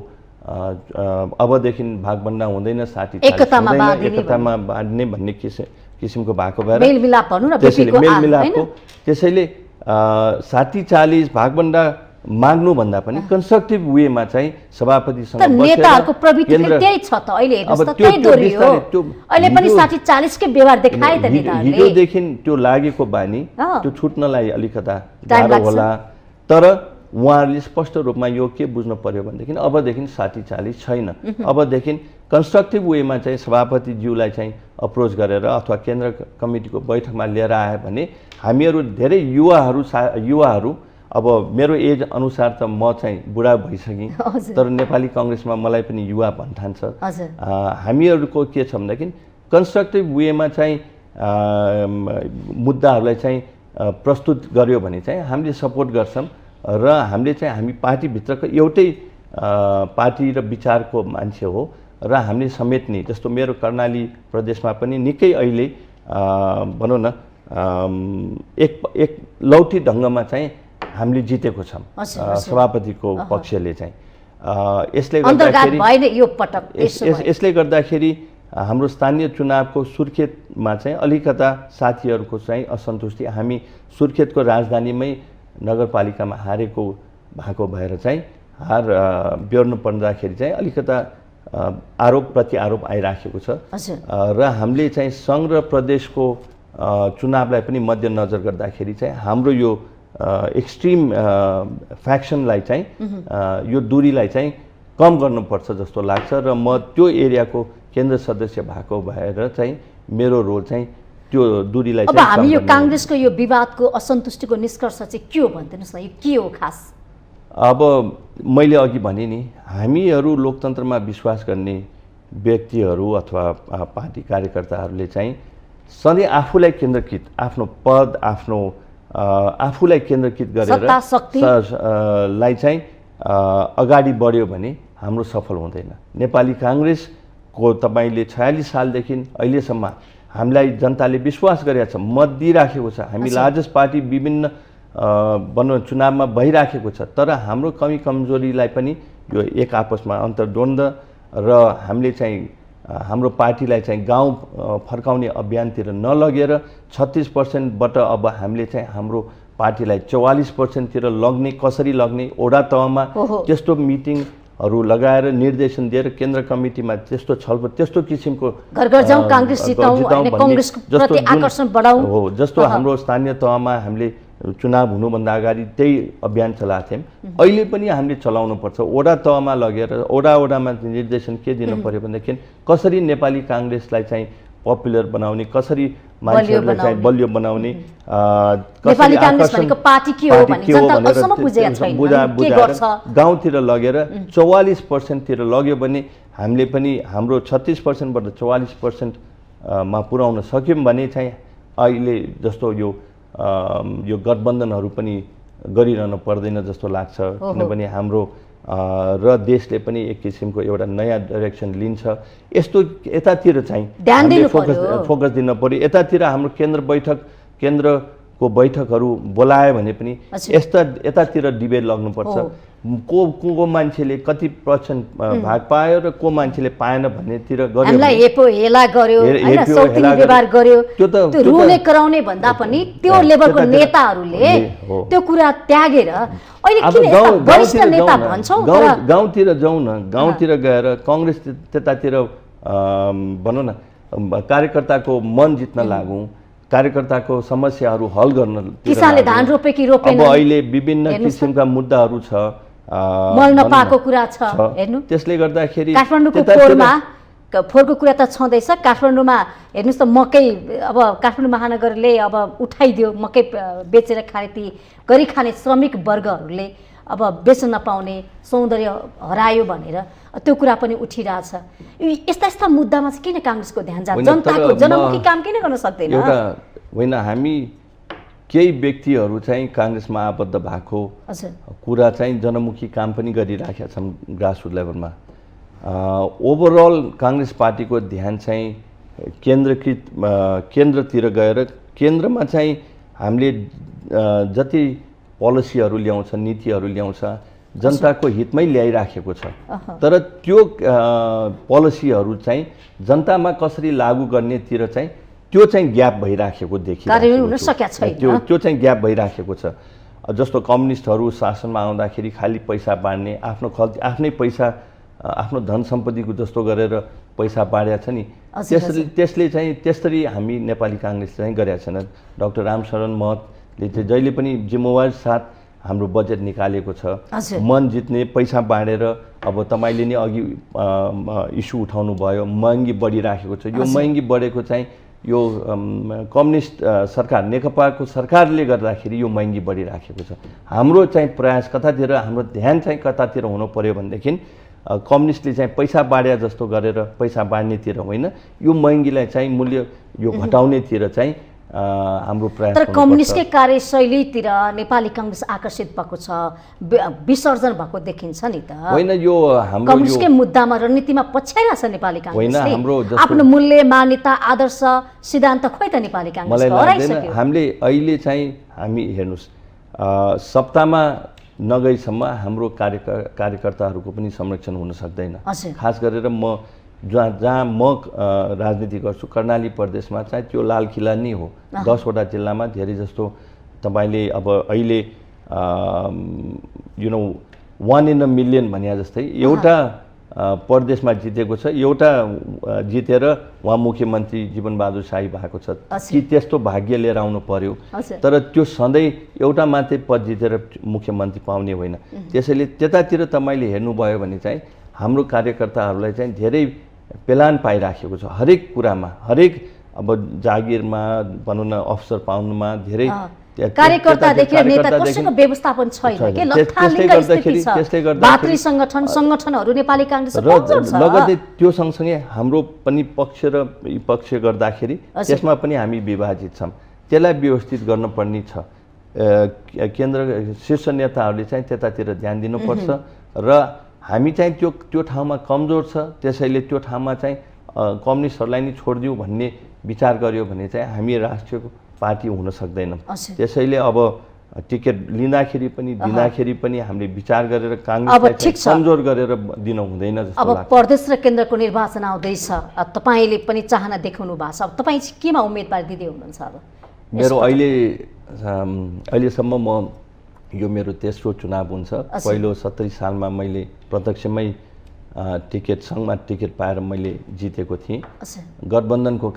अबदेखि भागभन्दा हुँदैन, 60-40 हुँदैन, एकतामा बाँड्ने भन्ने किसिमको भएको भएर मेलमिलापको। त्यसैले 60-40 भागभन्दा माग्नु भन्दा पनि कन्स्ट्रक्टिभ वेमा चाहिँ सभापतिसँग नेताहरूको प्रवृत्ति त्यही छ त। अहिले हेर्नुस् त त्यही दोहोरियो, अहिले पनि 60-40 कै व्यवहार देखाए त नेताहरूले। हिजोदेखि त्यो लागेको बानी त्यो छुट्नलाई अलिकता गाह्रो होला। तर उहाँहरूले स्पष्ट रूपमा यो के बुझ्नु पर्यो भनेदेखि अबदेखि 60-40 छैन। अबदेखि कन्स्ट्रक्टिभ वेमा चाहिँ सभापतिज्यूलाई चाहिँ अप्रोच गरेर अथवा केन्द्र कमिटीको बैठकमा लिएर आयो भने हामीहरू धेरै युवाहरू अब मेरो एज अनुसार त म चाहिँ बुढा भइसकेँ, तर नेपाली कांग्रेसमा मलाई पनि युवा भन्ठान्छ। हामीहरूको के छ भनेदेखि कन्स्ट्रक्टिभ वेमा चाहिँ मुद्दाहरूलाई चाहिँ प्रस्तुत गर्यो भने चाहिँ हामीले सपोर्ट गर्छौँ। र हामीले चाहिँ हामी पार्टीभित्रको एउटै पार्टी र विचारको मान्छे हो र हामीले समेट्ने, जस्तो मेरो कर्णाली प्रदेशमा पनि निकै अहिले भनौँ न एक लौटी ढङ्गमा चाहिँ हामीले जितेको छौँ सभापतिको पक्षले चाहिँ। यसले गर्दाखेरि हाम्रो स्थानीय चुनावको सुर्खेतमा चाहिँ अलिकता साथीहरूको चाहिँ असन्तुष्टि, हामी सुर्खेतको राजधानीमै नगरपालिकामा हारेको भएको भएर चाहिँ हार बेहोर्नु पर्दाखेरि चाहिँ अलिकता आरोप प्रति आरोप आइराखेको छ। र हामीले चाहिँ सङ्घ र प्रदेशको चुनावलाई पनि मध्यनजर गर्दाखेरि चाहिँ हाम्रो यो एक्सट्रिम फ्याक्सनलाई चाहिँ यो दूरीलाई चाहिँ कम गर्नुपर्छ जस्तो लाग्छ। र म त्यो एरियाको केन्द्र सदस्य भएको भएर चाहिँ मेरो रोल चाहिँ त्यो दूरीलाई अब हामी यो कांग्रेसको यो विवादको असन्तुष्टिको निष्कर्ष चाहिँ के हो भन्दिनुस् न, यो के हो खास? अब मैले अघि भने नि, हामीहरू लोकतन्त्रमा विश्वास गर्ने व्यक्तिहरू अथवा पार्टी कार्यकर्ताहरूले चाहिँ सधैँ आफूलाई केन्द्रकृत, आफ्नो पद, आफ्नो आफूलाई केन्द्रकृत गरेर लाई चाहिँ अगाडि बढ्यो भने हाम्रो सफल हुँदैन। नेपाली कांग्रेसको तपाईले 46 सालदेखि अहिलेसम्म हामीलाई जनताले विश्वास गरेको छ, मत दिइराखेको छ। हामी लार्जेस्ट पार्टी विभिन्न भनौँ चुनावमा भइराखेको छ, तर हाम्रो कमी कमजोरीलाई पनि यो एक आपसमा अन्तर्द्वन्द्व र हामीले चाहिँ हाम्रो पार्टीलाई चाहिँ गाउँ फर्काउने अभियानतिर नलगेर 36%बाट अब हामीले चाहिँ हाम्रो पार्टीलाई 44%तिर लग्ने, कसरी लग्ने वडा तहमा त्यस्तो मिटिङहरू लगाएर निर्देशन दिएर केन्द्र कमिटीमा त्यस्तो छलफल त्यस्तो किसिमको घर घर जाउँ, कांग्रेस जिताउँ, कांग्रेसको प्रति आकर्षण बढाउँ हो जस्तो हाम्रो स्थानीय तहमा हामीले चुनाव हुनुभन्दा अगाडि त्यही अभियान चलाएको थियौँ। अहिले पनि हामीले चलाउनु पर्छ। वडा तहमा लगेर वडामा निर्देशन के दिनु पर्यो भनेदेखि कसरी नेपाली कांग्रेसलाई चाहिँ पपुलर बनाउने, कसरी मान्छेहरूलाई चाहिँ बलियो बनाउने, नेपाली कांग्रेस भनेको पार्टी के हो भने जनताले अझसम्म बुझेको छैन, के गर्छ। गाउँतिर लगेर 44%तिर लग्यो भने हामीले पनि हाम्रो 36%बाट 44% मा पुर्याउन सक्यौँ भने चाहिँ अहिले जस्तो यो गठबन्धनहरू पनि गरिरहनु पर्दैन जस्तो लाग्छ। किनभने हाम्रो र देशले पनि एक किसिमको एउटा नयाँ डाइरेक्सन लिन्छ। यस्तो यतातिर चाहिँ फोकस दिन पर्यो। यतातिर हाम्रो केन्द्रको बैठकहरू बोलायो भने पनि यतातिर डिबेट लाग्नुपर्छ। को मान्छेले कति % भाग पायो र को मान्छेले पाएन भन्नेतिर गर्यो, हामीलाई हेपो हेला गर्यो हैन, सौतिनी व्यवहार गर्यो, त्यो रुने कराउने भन्दा पनि त्यो लेभलको नेताहरूले त्यो कुरा त्यागेर अहिले किन यस्ता वरिष्ठ नेता भन्छौ गाउँतिर जाउँ न, गाउँतिर गएर कांग्रेस त्यतातिर भनौँ न कार्यकर्ताको मन जित्न लागौँ, कार्यकर्ताको समस्याहरू हल गर्न। किसानले धान रोपे कि रोपेन, अब अहिले विभिन्न किसिमका मुद्दाहरू छ, मल नपाएको कुरा छ हेर्नु। त्यसले गर्दाखेरि काठमाडौँको फोहोरको कुरा त छँदैछ। काठमाडौँमा हेर्नुहोस् त मकै अब काठमाडौँ महानगरले अब उठाइदियो, मकै बेचेर गरी खाने श्रमिक वर्गहरूले अब बेच्न नपाउने, सौन्दर्य हरायो भनेर त्यो कुरा पनि उठिरहेछ। यस्ता मुद्दामा चाहिँ किन कांग्रेसको ध्यान जान्छ? जनताको जनमुखी काम किन गर्न सक्दैन? एउटा होइन, हामी केही व्यक्तिहरू चाहिँ कांग्रेसमा आबद्ध भएको कुरा चाहिँ जनमुखी काम पनि गरिराखेका छन् ग्रासरुट लेभलमा। ओभरअल कांग्रेस पार्टीको ध्यान चाहिँ केन्द्रतिर गएर केन्द्रमा चाहिँ हामीले जति पोलिसीहरू ल्याउँछ, नीतिहरू ल्याउँछ, जनताको हितमै ल्याइराखेको छ। तर त्यो पोलिसीहरू चाहिँ जनतामा कसरी लागू गर्नेतिर चाहिँ त्यो चाहिँ ग्याप भइराखेको देखिरहेको त्यो चाहिँ ग्याप भइराखेको छ। जस्तो कम्युनिस्टहरू शासनमा आउँदाखेरि खालि पैसा बाँड्ने, आफ्नै पैसा आफ्नो धन सम्पत्तिको जस्तो गरेर पैसा बाँडेको छ नि, त्यसले चाहिँ त्यसरी हामी नेपाली कांग्रेस चाहिँ गरेका छैन। डाक्टर रामशरण महतले चाहिँ जहिले पनि जिम्मेवारी साथ हाम्रो बजेट निकालेको छ। मन जित्ने, पैसा बाँडेर अब तपाईँले नि अघि इस्यु उठाउनु भयो, महँगी बढिराखेको छ। यो महँगी बढेको चाहिँ यो कम्युनिस्ट सरकार नेकपाको सरकारले गर्दाखेरि यो महँगी बढिराखेको छ। हाम्रो चाहिँ प्रयास कतातिर, हाम्रो ध्यान चाहिँ कतातिर हुनु पर्यो भनेदेखि कम्युनिस्टले चाहिँ पैसा बाँडे जस्तो गरेर पैसा बाँड्नेतिर होइन, यो महँगीलाई चाहिँ मूल्य यो घटाउनेतिर चाहिँ हाम्रो प्रयास। तर कम्युनिस्टकै कार्यशैलीतिर नेपाली कांग्रेस आकर्षित भएको छ, विसर्जन भएको देखिन्छ नि त। होइन, यो हाम्रो कम्युनिस्टकै मुद्दामा रणनीतिमा पछ्याइरहेछ नेपाली कांग्रेस। हाम्रो आफ्नो मूल्य, मान्यता, आदर्श, सिद्धान्त खोइ त नेपाली कांग्रेसको हराइसक्यो। हामीले अहिले चाहिँ हामी हेर्नुस् सत्तामा नगएसम्म हाम्रो कार्यकर्ताहरूको पनि संरक्षण हुन सक्दैन। खास गरेर जहाँ म राजनीति गर्छु कर्णाली प्रदेशमा चाहिँ त्यो लाल किल्ला नै हो। 10 वटा जिल्लामा धेरै जस्तो तपाईँले अब अहिले 1 in a million भने जस्तै एउटा प्रदेशमा जितेको छ, एउटा जितेर उहाँ मुख्यमन्त्री जीवनबहादुर शाही भएको छ कि त्यस्तो भाग्य लिएर आउनु पर्यो। तर त्यो सधैँ एउटा मात्रै पद जितेर मुख्यमन्त्री पाउने होइन। त्यसैले त्यतातिर तपाईँले हेर्नुभयो भने चाहिँ हाम्रो कार्यकर्ताहरूलाई चाहिँ धेरै पेलान पाइराखेको छ हरेक कुरामा, हरेक अब जागिरमा भनौँ न अफसर पाउनुमा धेरै कार्यकर्तादेखि नेता कसैको व्यवस्थापन छैन के, लथालिङ्ग स्थिति छ। भातृ संगठनहरू नेपाली कांग्रेस लगतै त्यो सँगसँगै हाम्रो पनि पक्ष र विपक्ष गर्दाखेरि त्यसमा पनि हामी विभाजित छौँ। त्यसलाई व्यवस्थित गर्नुपर्ने छ। केन्द्र शीर्ष नेताहरूले चाहिँ त्यतातिर ध्यान दिनुपर्छ र हामी चाहिँ त्यो ठाउँमा कमजोर छ, त्यसैले त्यो ठाउँमा चाहिँ कम्युनिस्टहरूलाई नि छोडिदिउँ भन्ने विचार गर्यो भने चाहिँ हामी राष्ट्रिय पार्टी हुन सक्दैनौँ। त्यसैले अब टिकट लिँदाखेरि पनि दिँदाखेरि पनि हामीले विचार गरेर काङ्ग्रेसलाई कमजोर गरेर दिन हुँदैन जस्तो लाग्छ। अब प्रदेश र केन्द्रको निर्वाचन आउँदैछ, तपाईँले पनि चाहना देखाउनु भएको छ, अब तपाईँ केमा उम्मेदवार दिँदै हुनुहुन्छ? अब मेरो अहिलेसम्म म यो मेरो तेस्रो चुनाव हुन्छ। पहिलो 70 सालमा मैले प्रत्यक्षमै सङ्घमा टिकट पाएर मैले जितेको थिएँ। गठबन्धनको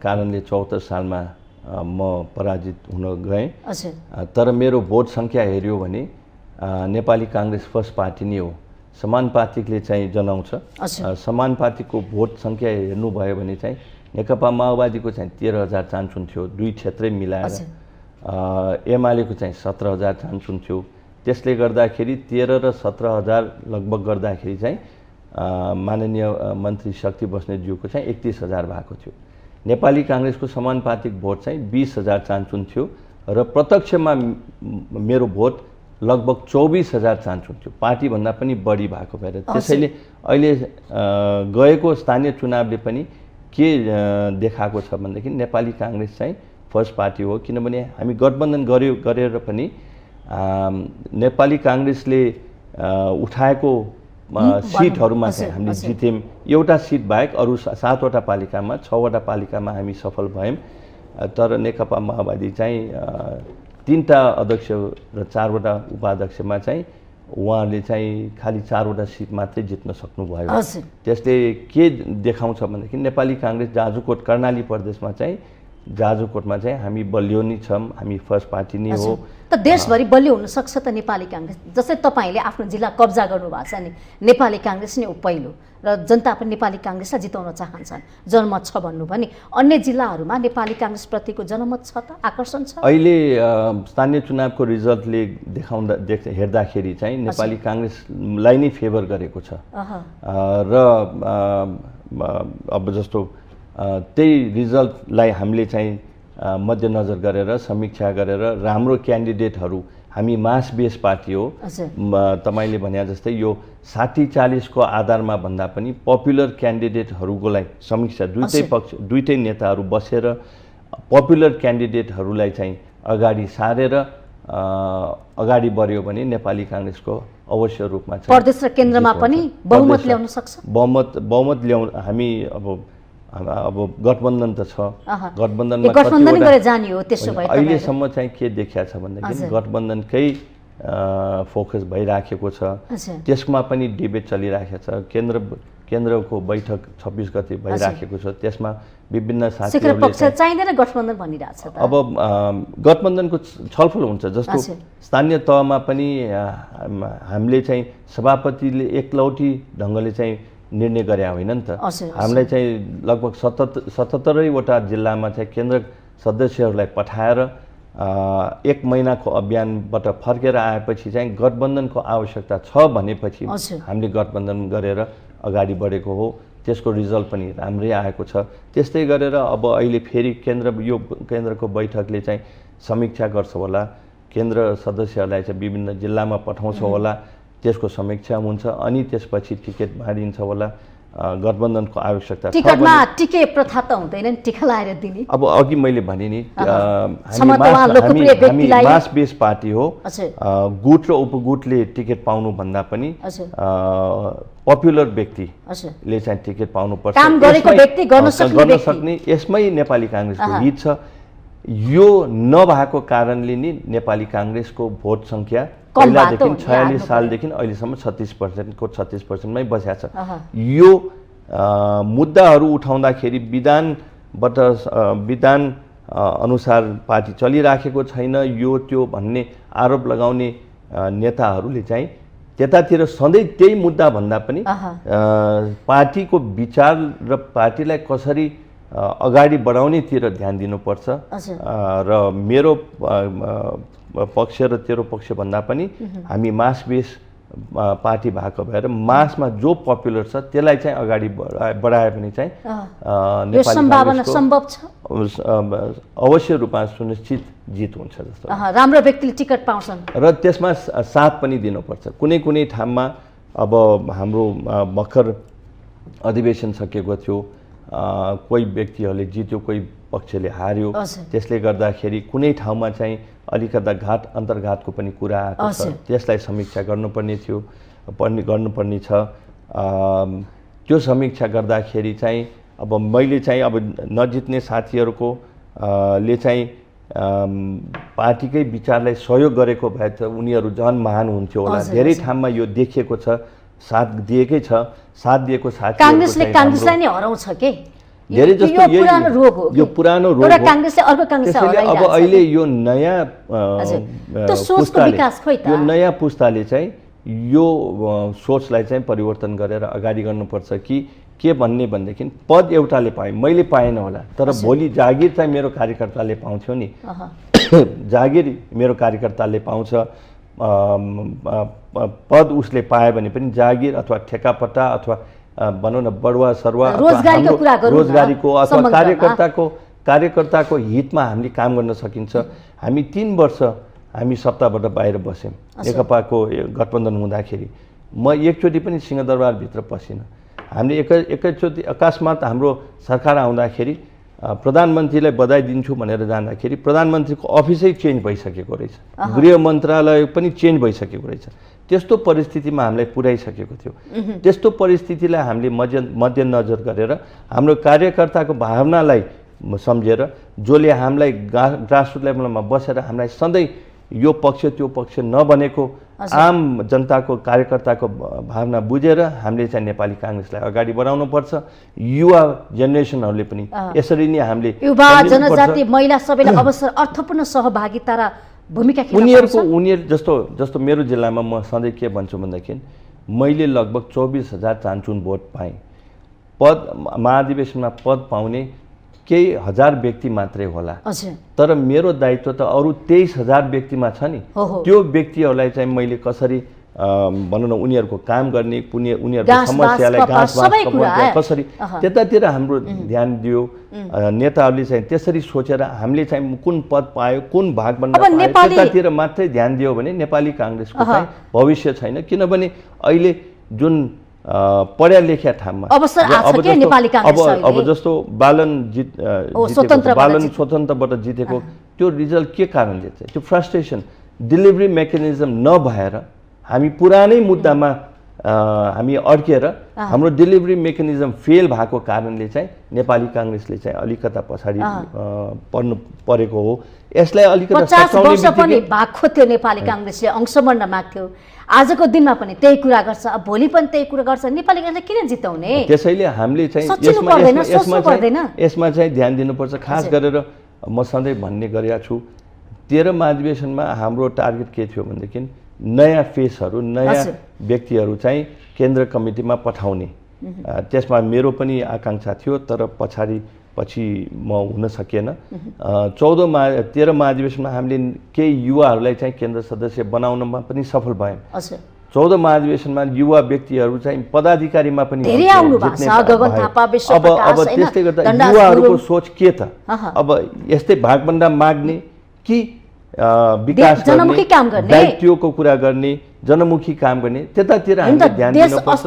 कारणले 74 सालमा म पराजित हुन गएँ। तर मेरो भोट सङ्ख्या हेऱ्यो भने नेपाली काङ्ग्रेस फर्स्ट पार्टी नै हो। समानुपातिकले चाहिँ जनाउँछ। समानुपातिकको भोट सङ्ख्या हेर्नुभयो भने चाहिँ नेकपा माओवादीको चाहिँ 13,000 चान्स हुन्थ्यो, दुई क्षेत्रै मिलाएर। एमालेको चाहिँ 17,000 चान्स हुन्थ्यो। त्यसले गर्दाखेरि 13 र 17,000 लगभग गर्दाखेरि चाहिँ माननीय मन्त्री शक्ति बस्नेतज्यूको चाहिँ 31,000 भएको थियो। नेपाली काङ्ग्रेसको समानुपातिक भोट चाहिँ 20,000 चान्स हुन्थ्यो र प्रत्यक्षमा मेरो भोट लगभग 24,000 चान्स हुन्थ्यो, पार्टीभन्दा पनि बढी भएको भएर। त्यसैले अहिले गएको स्थानीय चुनावले पनि के देखाएको छ भनेदेखि नेपाली काङ्ग्रेस चाहिँ फर्स्ट पार्टी हो। किनभने हामी गठबन्धन गरेर पनि नेपाली काङ्ग्रेसले उठाएको सिटहरूमा चाहिँ हामीले जित्यौँ। एउटा सिट बाहेक अरू 7वटा पालिकामा 6वटा पालिकामा हामी सफल भयौँ। तर नेकपा माओवादी चाहिँ 3टा अध्यक्ष र 4वटा उपाध्यक्षमा चाहिँ उहाँले चाहिँ खालि 4वटा सिट मात्रै जित्न सक्नुभयो। त्यसले के देखाउँछ भनेदेखि नेपाली काङ्ग्रेस जाजुकोट कर्णाली प्रदेशमा चाहिँ जाजुकोटमा चाहिँ हामी बलियो नै छौँ, हामी फर्स्ट पार्टी नै हो। त देशभरि बलियो हुन सक्छ त नेपाली काङ्ग्रेस? जस्तै तपाईँले आफ्नो जिल्ला कब्जा गर्नुभएको छ नि, नेपाली काङ्ग्रेस नै हो पहिलो र जनता पनि नेपाली काङ्ग्रेसलाई जिताउन चाहन्छन्, जनमत छ भन्नु भने अन्य जिल्लाहरूमा नेपाली काङ्ग्रेसप्रतिको जनमत छ त, आकर्षण छ? अहिले स्थानीय चुनावको रिजल्टले हेर्दाखेरि चाहिँ नेपाली काङ्ग्रेसलाई नै फेभर गरेको छ। र अब जस्तो त्यही रिजल्टलाई हामीले चाहिँ मध्यनजर गरेर समीक्षा गरेर राम्रो क्यान्डिडेटहरू, हामी मास बेस पार्टी हो। तपाईँले भने जस्तै यो 60-40 को आधारमा भन्दा पनि पपुलर क्यान्डिडेटहरूलाई समीक्षा दुईटै नेताहरू बसेर पपुलर क्यान्डिडेटहरूलाई चाहिँ अगाडि सारेर अगाडि बढ्यो भने नेपाली काङ्ग्रेसको अवश्य रूपमा प्रदेश र केन्द्रमा पनि बहुमत ल्याउन सक्छ। बहुमत ल्याउन हामी अब गठबन्धन त छ, गठबन्धन गरेर जाने हो। त्यसो भए अहिलेसम्म चाहिँ के देखिया छ भनेदेखि गठबन्धनकै फोकस भइराखेको छ। त्यसमा पनि डिबेट चलिराखेको छ। केन्द्रको बैठक 26 गते भइराखेको छ। त्यसमा विभिन्न साथीहरूले चाहिँदैन गठबन्धन भनिरहेछ। अब गठबन्धनको छलफल हुन्छ। जस्तो स्थानीय तहमा पनि हामीले चाहिँ सभापतिले एकलौटी ढङ्गले चाहिँ निर्णय गरे होइन नि त। हामीलाई चाहिँ लगभग 77वटा जिल्लामा चाहिँ केन्द्र सदस्यहरूलाई पठाएर 1 महिनाको अभियानबाट फर्केर आएपछि चाहिँ गठबन्धनको आवश्यकता छ भनेपछि हामीले गठबन्धन गरेर अगाडि बढेको हो। त्यसको रिजल्ट पनि राम्रै आएको छ। त्यस्तै गरेर अब अहिले फेरि केन्द्रको बैठकले चाहिँ समीक्षा गर्छ होला, केन्द्र सदस्यहरूलाई चाहिँ विभिन्न जिल्लामा पठाउँछ होला, त्यसको समीक्षा हुन्छ अनि त्यसपछि टिकट बाँडिन्छ होला। गठबन्धनको आवश्यकता छ। टिकटमा टिके प्रथा त हुँदैन नि, टिका लाएर दिने। अब अघि मैले भने नि हामी मास बेस पार्टी हो। गुट र उपगुटले टिकट पाउनु भन्दा पनि पपुलर व्यक्तिले चाहिँ टिकट पाउनुपर्छ, काम गरेको व्यक्ति गर्न सक्ने। यसमै नेपाली काङ्ग्रेसको हित छ। यो नभएको कारणले नि नेपाली काङ्ग्रेसको भोट सङ्ख्या पहिलादेखि 46 सालदेखि अहिलेसम्म 36%मै बसेको छ। यो मुद्दाहरू उठाउँदाखेरि विधान अनुसार पार्टी चलिराखेको छैन यो त्यो भन्ने आरोप लगाउने नेताहरूले चाहिँ त्यतातिर सधैँ त्यही मुद्दा भन्दा पनि पार्टीको विचार र पार्टीलाई कसरी अगाडि बढाउनेतिर ध्यान दिनुपर्छ। र मेरो पक्ष र तेरो पक्ष भन्दा पनि हामी मास बेस पार्टी भएको भएर मासमा जो पपुलर छ त्यसलाई चाहिँ अगाडि बढाए भने चाहिँ नेपाली सम्भव छ, अवश्य रूपमा सुनिश्चित जित हुन्छ जस्तो। राम्रो व्यक्तिले टिकट पाउँछन् र त्यसमा साथ पनि दिनुपर्छ। कुनै ठाउँमा अब हाम्रो भर्खर अधिवेशन सकिएको थियो, कोही व्यक्तिहरूले जित्यो, कोही पक्षले हार्यो। त्यसले गर्दाखेरि कुनै ठाउँमा चाहिँ अलिकता अन्तर्घातको पनि कुरा आएको छ, त्यसलाई समीक्षा गर्नुपर्ने छ। त्यो समीक्षा गर्दाखेरि चाहिँ अब मैले चाहिँ अब नजित्ने साथीहरूको ले चाहिँ पार्टीकै विचारलाई सहयोग गरेको भए त उनीहरू झन् महान हुन्थ्यो होला। धेरै ठाउँमा यो देखिएको छ, साथ दिएकै छ। साथ दिएको साथी कांग्रेसलाई नै हराउँछ के? धेरै जस्तो यो पुरानो रोग हो। कांग्रेसले अर्को कांग्रेसलाई हराइरहेछ। अब अहिले यो नयाँ पुस्ताले चाहिँ यो सोचलाई चाहिँ परिवर्तन गरेर अगाडि गर्नुपर्छ कि के भन्नेदेखि पद एउटाले पाएँ, मैले पाएन होला, तर भोलि जागिर चाहिँ मेरो कार्यकर्ताले पाउँथ्यो नि। जागिर मेरो कार्यकर्ताले पाउँछ, पद उसले पायो भने पनि जागिर अथवा ठेकापट्टा अथवा भनौँ न बढुवा सरुवा रोजगारीको अथवा कार्यकर्ताको हितमा हामीले काम गर्न सकिन्छ। हामी 3 वर्ष हामी सत्ताबाट बाहिर बस्यौँ नेकपाको गठबन्धन हुँदाखेरि। म एकचोटि पनि सिंहदरबारभित्र पसिनँ। हामीले एकैचोटि अकस्मात हाम्रो सरकार आउँदाखेरि प्रधानमन्त्रीलाई बधाई दिन्छु भनेर जाँदाखेरि प्रधानमन्त्रीको अफिसै चेन्ज भइसकेको रहेछ, गृह मन्त्रालय पनि चेन्ज भइसकेको रहेछ। त्यस्तो परिस्थितिमा हामीलाई पुर्याइसकेको थियो। त्यस्तो परिस्थितिलाई हामीले मध्यनजर गरेर हाम्रो कार्यकर्ताको भावनालाई सम्झेर जसले हामीलाई ग्रासरुट लेभलमा बसेर हामीलाई सधैँ यो पक्ष त्यो पक्ष नबनेको आम जनताको कार्यकर्ताको भावना बुझेर हामीले चाहिँ नेपाली कांग्रेसलाई अगाडि बढाउनुपर्छ। युवा जेनेरेसनहरूले पनि यसरी नै हामीले युवा जनजाति महिला सबैलाई अवसर अर्थपूर्ण सहभागिता र भूमिका खेल्न उनीहरू जस्तो मेरो जिल्लामा म सधैँ के भन्छु भन्दाखेरि मैले लगभग 24,000 चान्चुन भोट पाएँ। पद महाधिवेशनमा पद पाउने केही हजार व्यक्ति मात्रै होला, तर मेरो दायित्व त अरू 23,000 व्यक्तिमा छ नि। त्यो व्यक्तिहरूलाई चाहिँ मैले कसरी भनौँ न उनीहरूको काम गर्ने, उनीहरूको समस्यालाई कसरी त्यतातिर हाम्रो ध्यान दियो। नेताहरूले चाहिँ त्यसरी सोचेर हामीले चाहिँ कुन पद पायो, कुन भाग बन्न पायो त्यतातिर मात्रै ध्यान दियो भने नेपाली कांग्रेसको चाहिँ भविष्य छैन। किनभने अहिले जुन पढ्या लेख्या ठाउँमा अब जस्तो बालन स्वतन्त्रबाट जितेको त्यो रिजल्ट के कारणले चाहिँ त्यो फ्रस्ट्रेसन डेलिभरी मेकानिजम नभएर हामी पुरानै मुद्दामा हामी अड्केर हाम्रो डेलिभरी मेकानिजम फेल भएको कारणले चाहिँ नेपाली कांग्रेसले चाहिँ अलिकता पछाडि पर्नु परेको हो। यसलाई अलिकता 50 वर्ष पनि भएको थियो नेपाली कांग्रेसले अंश बन्न माग्थ्यो। आजको दिनमा पनि त्यही कुरा गर्छ, भोलि पनि त्यही कुरा गर्छ। नेपाली कांग्रेसले किन जिताउने? त्यसैले हामीले चाहिँ यसमा चाहिँ ध्यान दिनुपर्छ। खास गरेर म सधैँ भन्ने गरेका छु 13 महाधिवेशनमा हाम्रो टार्गेट के थियो भनेदेखि नयाँ फेसहरू, नयाँ व्यक्तिहरू चाहिँ केन्द्र कमिटीमा पठाउने। त्यसमा मेरो पनि आकांक्षा थियो, तर पछि म हुन सकेन। 13 महाधिवेशनमा हामीले केही युवाहरूलाई चाहिँ केन्द्र सदस्य बनाउनमा पनि सफल भयौँ। 14 महाधिवेशनमा युवा व्यक्तिहरू चाहिँ पदाधिकारीमा पनि अब त्यसले गर्दा युवाहरूको सोच के त अब यस्तै भागभन्डा माग्ने कि विकास गर्ने, दायित्वको कुरा गर्ने, जनमुखी काम गर्ने त्यतातिर हामीले ध्यान दिनुपर्छ।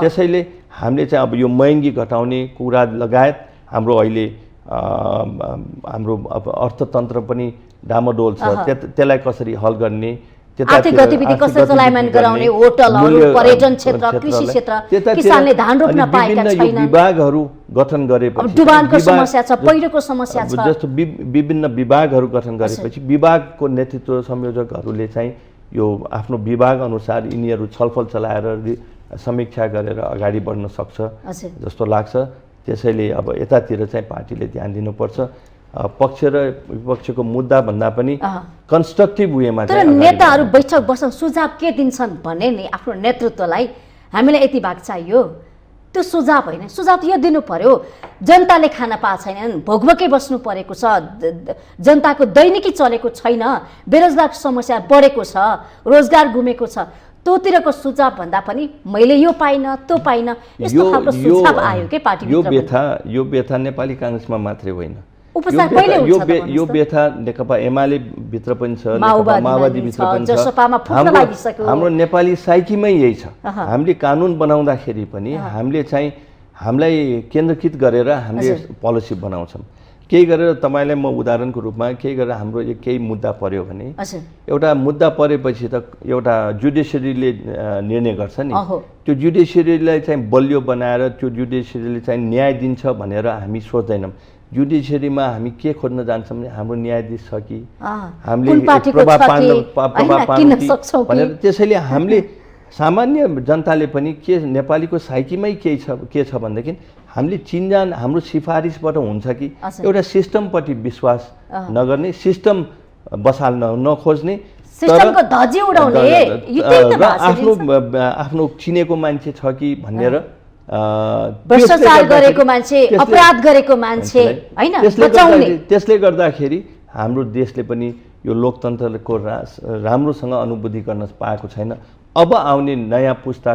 त्यसैले हामीले चाहिँ अब यो महँगी घटाउने कुरा लगायत हाम्रो अहिले हाम्रो अब अर्थतन्त्र पनि डामाडोल छ, त्यसलाई कसरी हल गर्ने, आर्थिक गतिविधि कसरी चलायमान गराउने, होटलहरू, पर्यटन क्षेत्र, कृषि क्षेत्र, किसानले धान रोप्न पाएका छैनन्, विभागहरू गठन गरेपछि डुबानको समस्या छ, पहिरोको समस्या छ, जस्तो विभिन्न विभागहरू गठन गरेपछि विभागको नेतृत्व संयोजकहरूले चाहिँ यो आफ्नो विभाग अनुसार यिनीहरू छलफल चलाएर समीक्षा गरेर अगाडि बढ्न सक्छ जस्तो लाग्छ। त्यसैले अब यतातिर चाहिँ पार्टीले ध्यान दिनुपर्छ। पक्ष र विपक्षको मुद्दा भन्दा पनि कन्स्ट्रक्टिभ वेमा तर नेताहरू बैठक बस्न सुझाव के दिन्छन् भने नि आफ्नो नेतृत्वलाई हामीलाई यति भाग चाहियो, त्यो सुझाव होइन। सुझाव त यो दिनु पर्यो, जनताले खान पाएको छैनन्, भोगभोकै बस्नु परेको छ, जनताको दैनिकी चलेको छैन, बेरोजगारको समस्या बढेको छ, रोजगार गुमेको छ, त्योतिरको सुझाव भन्दा पनि मैले यो पाइनँ त्यो पाइनँ यस्तो खालको सुझाव आयो के पार्टी? यो व्यथा नेपाली कांग्रेसमा मात्रै होइन, उपचार कहिले हुन्छ त यो भन्नुहोस् त? व्यथा नेकपा एमाले भित्र पनि छ, माओवादीमा माओवादी नि भित्र छ, पनि छ। जसपामा फुट्न लागिसक्यो। हाम्रो नेपाली साइकीमै यही छ। हामीले कानुन बनाउँदाखेरि पनि हामीले चाहिँ हामीलाई केन्द्रीकृत गरेर हामीले पोलिसी बनाउँछौँ। केही गरेर तपाईँलाई म उदाहरणको रूपमा केही गरेर हाम्रो केही मुद्दा पर्यो भने एउटा मुद्दा परेपछि त एउटा जुडिसियरीले निर्णय गर्छ नि, त्यो जुडिसियरीलाई चाहिँ बलियो बनाएर त्यो जुडिसियरीले चाहिँ न्याय दिन्छ भनेर हामी सोच्दैनौँ। जुडिसियरीमा हामी के खोज्न जान्छौँ भने हाम्रो न्यायाधीश छ कि, हामीले प्रभाव पार्न भनेर। त्यसैले हामीले सामान्य जनताले पनि के नेपालीको साइकीमै के छ भनेदेखि हामीले चिन्जान हाम्रो सिफारिसबाट हुन्छ कि एउटा सिस्टमपट्टि विश्वास नगर्ने, सिस्टम बसाल्न नखोज्ने, सिस्टमको धजी उडाउने, आफ्नो चिनेको मान्छे छ कि भनेर भ्रष्टाचार गरेको मान्छे, अपराध गरेको मान्छे हैन बचाउने। त्यसले गर्दाखेरि हाम्रो देशले पनि यो लोकतन्त्रको राम्रोसँग अनुभूति गर्न पाएको छैन। अब आउने नयाँ पुस्ता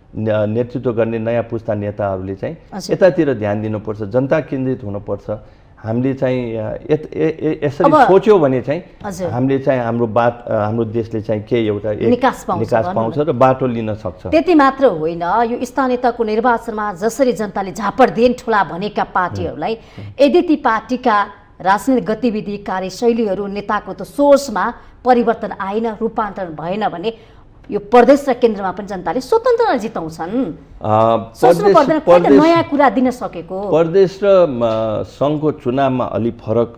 नेतृत्व गर्ने नयाँ पुस्ता नेताहरूले चाहिँ यतातिर ध्यान दिनुपर्छ, जनता केन्द्रित हुनुपर्छ। हामीले चाहिँ यसरी सोच्यो भने चाहिँ हामीले चाहिँ हाम्रो देशले चाहिँ केही एउटा निकास पाउँछ र बाटो लिन सक्छ। त्यति मात्र होइन, यो स्थानीय तहको निर्वाचनमा जसरी जनताले झापड देन ठुला भनेका पार्टीहरूलाई यदि ती पार्टीका राजनीतिक गतिविधि कार्यशैलीहरू नेताको त सोचमा परिवर्तन आएन, रूपान्तरण भएन भने यो प्रदेश र केन्द्रमा पनि जनताले स्वतन्त्र जिताउँछन्। सोच्नु पर्दैन कोही त नयाँ कुरा दिन सकेको। प्रदेश र सङ्घको चुनावमा अलि फरक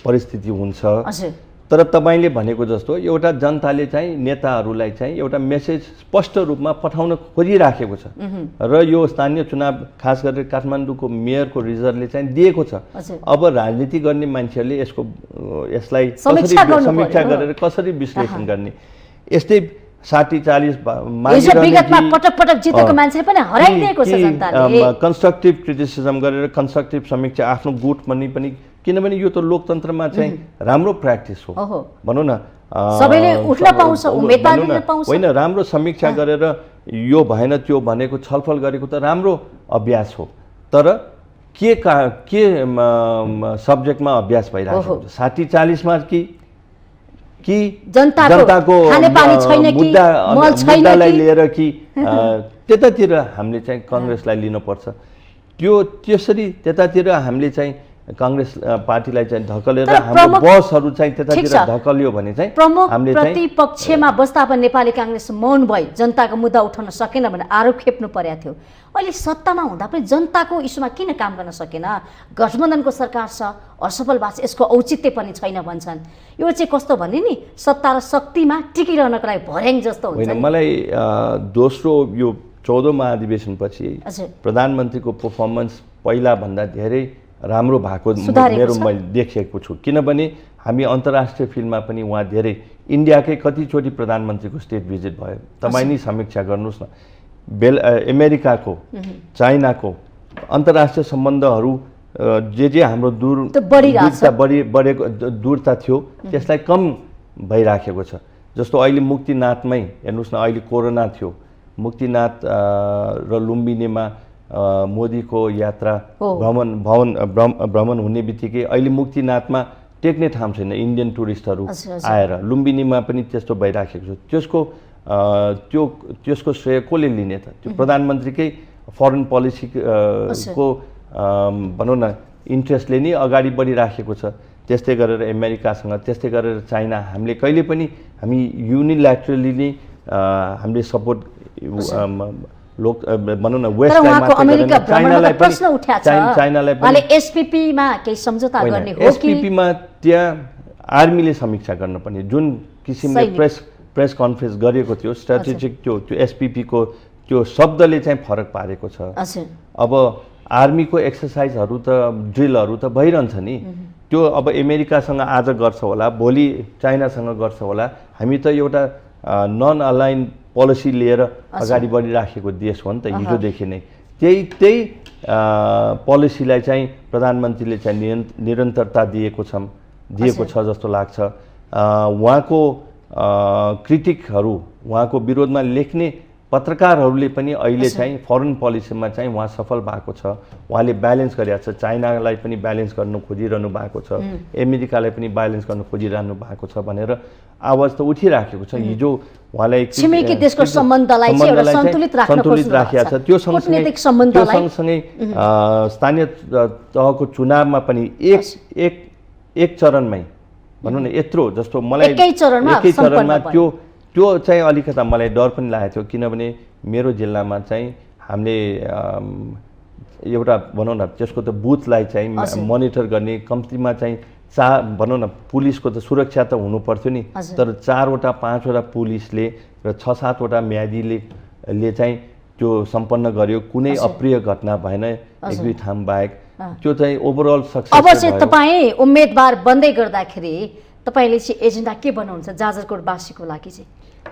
परिस्थिति हुन्छ, तर तपाईँले भनेको जस्तो एउटा जनताले चाहिँ नेताहरूलाई चाहिँ एउटा मेसेज स्पष्ट रूपमा पठाउन खोजिराखेको छ र यो स्थानीय चुनाव खास गरेर काठमाडौँको मेयरको रिजल्टले चाहिँ दिएको छ। अब राजनीति गर्ने मान्छेहरूले यसलाई समीक्षा गरेर कसरी विश्लेषण गर्ने, यस्तै 60-40 कन्स्ट्रक्टिभ क्रिटिसिजम गरेर कन्स्ट्रक्टिभ समीक्षा आफ्नो गुट पनि किनभने यो त लोकतन्त्रमा चाहिँ राम्रो प्र्याक्टिस हो भनौँ न, सबैले उठ्न पाउँछ, उम्मेदवार दिन पाउँछ होइन। राम्रो समीक्षा गरेर यो भएन त्यो भनेको छलफल गरेको त राम्रो अभ्यास हो, तर के सब्जेक्टमा अभ्यास भइरहेको छ, 60-40मा कि जनताको मुद्दालाई लिएर कि त्यतातिर हामीले चाहिँ काङ्ग्रेसलाई लिनुपर्छ। त्यसरी त्यतातिर हामीले चाहिँ काङ्ग्रेस पार्टीलाई चाहिँ धकलेर हाम्रो बसहरू चाहिँ त्यतातिर धकलियो भने चाहिँ प्रमुख प्रतिपक्षमा बस्दा पनि नेपाली काङ्ग्रेस मौन भई जनताको मुद्दा उठाउन सकेन भने आरोप खेप्नु परेको थियो। अहिले सत्तामा हुँदा पनि जनताको इस्युमा किन काम गर्न सकेन? गठबन्धनको सरकार छ, असफल भएको छ, यसको औचित्य पनि छैन भन्छन्। यो चाहिँ कस्तो भने नि सत्ता र शक्तिमा टिकिरहनको लागि भर्याङ जस्तो हुन्छ। मलाई दोस्रो यो 14औं महाधिवेशनपछि प्रधानमन्त्रीको पर्फर्मेन्स पहिला भन्दा धेरै राम्रो भएको मैले देखेको छु, किनभने हामी अन्तर्राष्ट्रिय फिल्डमा पनि उहाँ धेरै इन्डियाकै कतिचोटि प्रधानमन्त्रीको स्टेट भिजिट भयो, तपाईँ नै समीक्षा गर्नुहोस् न। अमेरिकाको, चाइनाको अन्तर्राष्ट्रिय सम्बन्धहरू जे हाम्रो दूरता थियो त्यसलाई कम भइराखेको छ। जस्तो अहिले मुक्तिनाथमै हेर्नुहोस् न, अहिले कोरोना थियो, मुक्तिनाथ र लुम्बिनीमा मोदीको यात्रा भ्रमण हुने बित्तिकै अहिले मुक्तिनाथमा टेक्ने ठाउँ छैन, इन्डियन टुरिस्टहरू आएर लुम्बिनीमा पनि त्यस्तो भइराखेको छ। त्यसको श्रेय कसले लिने त? त्यो प्रधानमन्त्रीकै फरेन पोलिसी को भनौँ न इन्ट्रेस्टले नै अगाडि बढिराखेको छ। त्यस्तै गरेर अमेरिकासँग, त्यस्तै गरेर चाइना, हामीले कहिले पनि हामी युनिल्याटरली नै हामीले सपोर्ट भनौँ न वेस्टलाई प्रश्न उठाएको छ। चाइनालाई एसपीपीमा केही सम्झौता गर्ने हो कि? एसपीपीमा त्यहाँ आर्मीले समीक्षा गर्नुपर्ने, जुन किसिमले प्रेस कन्फरेन्स गरेको थियो स्ट्राटेजिक त्यो एसपीपीको त्यो शब्दले चाहिँ फरक पारेको छ। अब आर्मीको एक्सर्साइजहरू त ड्रिलहरू त भइरहन्छ नि, त्यो अब अमेरिकासँग आज गर्छ होला, भोलि चाइनासँग गर्छ होला। हामी त एउटा नन अलाइन पोलिसी लिएर अगाडि बढिराखेको देश हो नि त हिजोदेखि नै। त्यही पोलिसीलाई चाहिँ प्रधानमन्त्रीले चाहिँ निरन्तरता दिएको छ जस्तो लाग्छ। उहाँको क्रिटिकहरू, उहाँको विरोधमा लेख्ने पत्रकारहरूले पनि अहिले चाहिँ फरेन पोलिसीमा चाहिँ उहाँ सफल भएको छ। उहाँले ब्यालेन्स गरेको छ, चाइनालाई पनि ब्यालेन्स गर्नु खोजिरहनु भएको छ, अमेरिकालाई पनि ब्यालेन्स गर्नु खोजिरहनु भएको छ भनेर आवाज त उठिराखेको छ। हिजो उहाँलाई छिमेकी देशको सम्बन्धलाई चाहिँ एउटा सन्तुलित राख्न राखिएको छ। त्यो सँगसँगै स्थानीय तहको चुनावमा पनि एक चरणमै भनौँ न यत्रो जस्तो मलाई एकै चरणमा त्यो चाहिँ अलिकता मलाई डर पनि लागेको थियो, किनभने मेरो जिल्लामा चाहिँ हामीले एउटा भनौँ न त्यसको त बुथलाई चाहिँ मोनिटर गर्ने कम्तीमा चाहिँ भनौँ न पुलिसको त सुरक्षा त हुनु पर्थ्यो नि, तर 4वटा 5वटा पुलिसले र 6-7वटा म्यादीले चाहिँ त्यो सम्पन्न गर्यो। कुनै अप्रिय घटना भएन एक दुई ठाउँ बाहेक। त्यो चाहिँ ओभरअल सक्सेस। अब चाहिँ तपाईँ उम्मेदवार बन्दै गर्दाखेरि तपाईँले चाहिँ एजेन्डा के बनाउनुहुन्छ जाजरकोटवासीको लागि चाहिँ?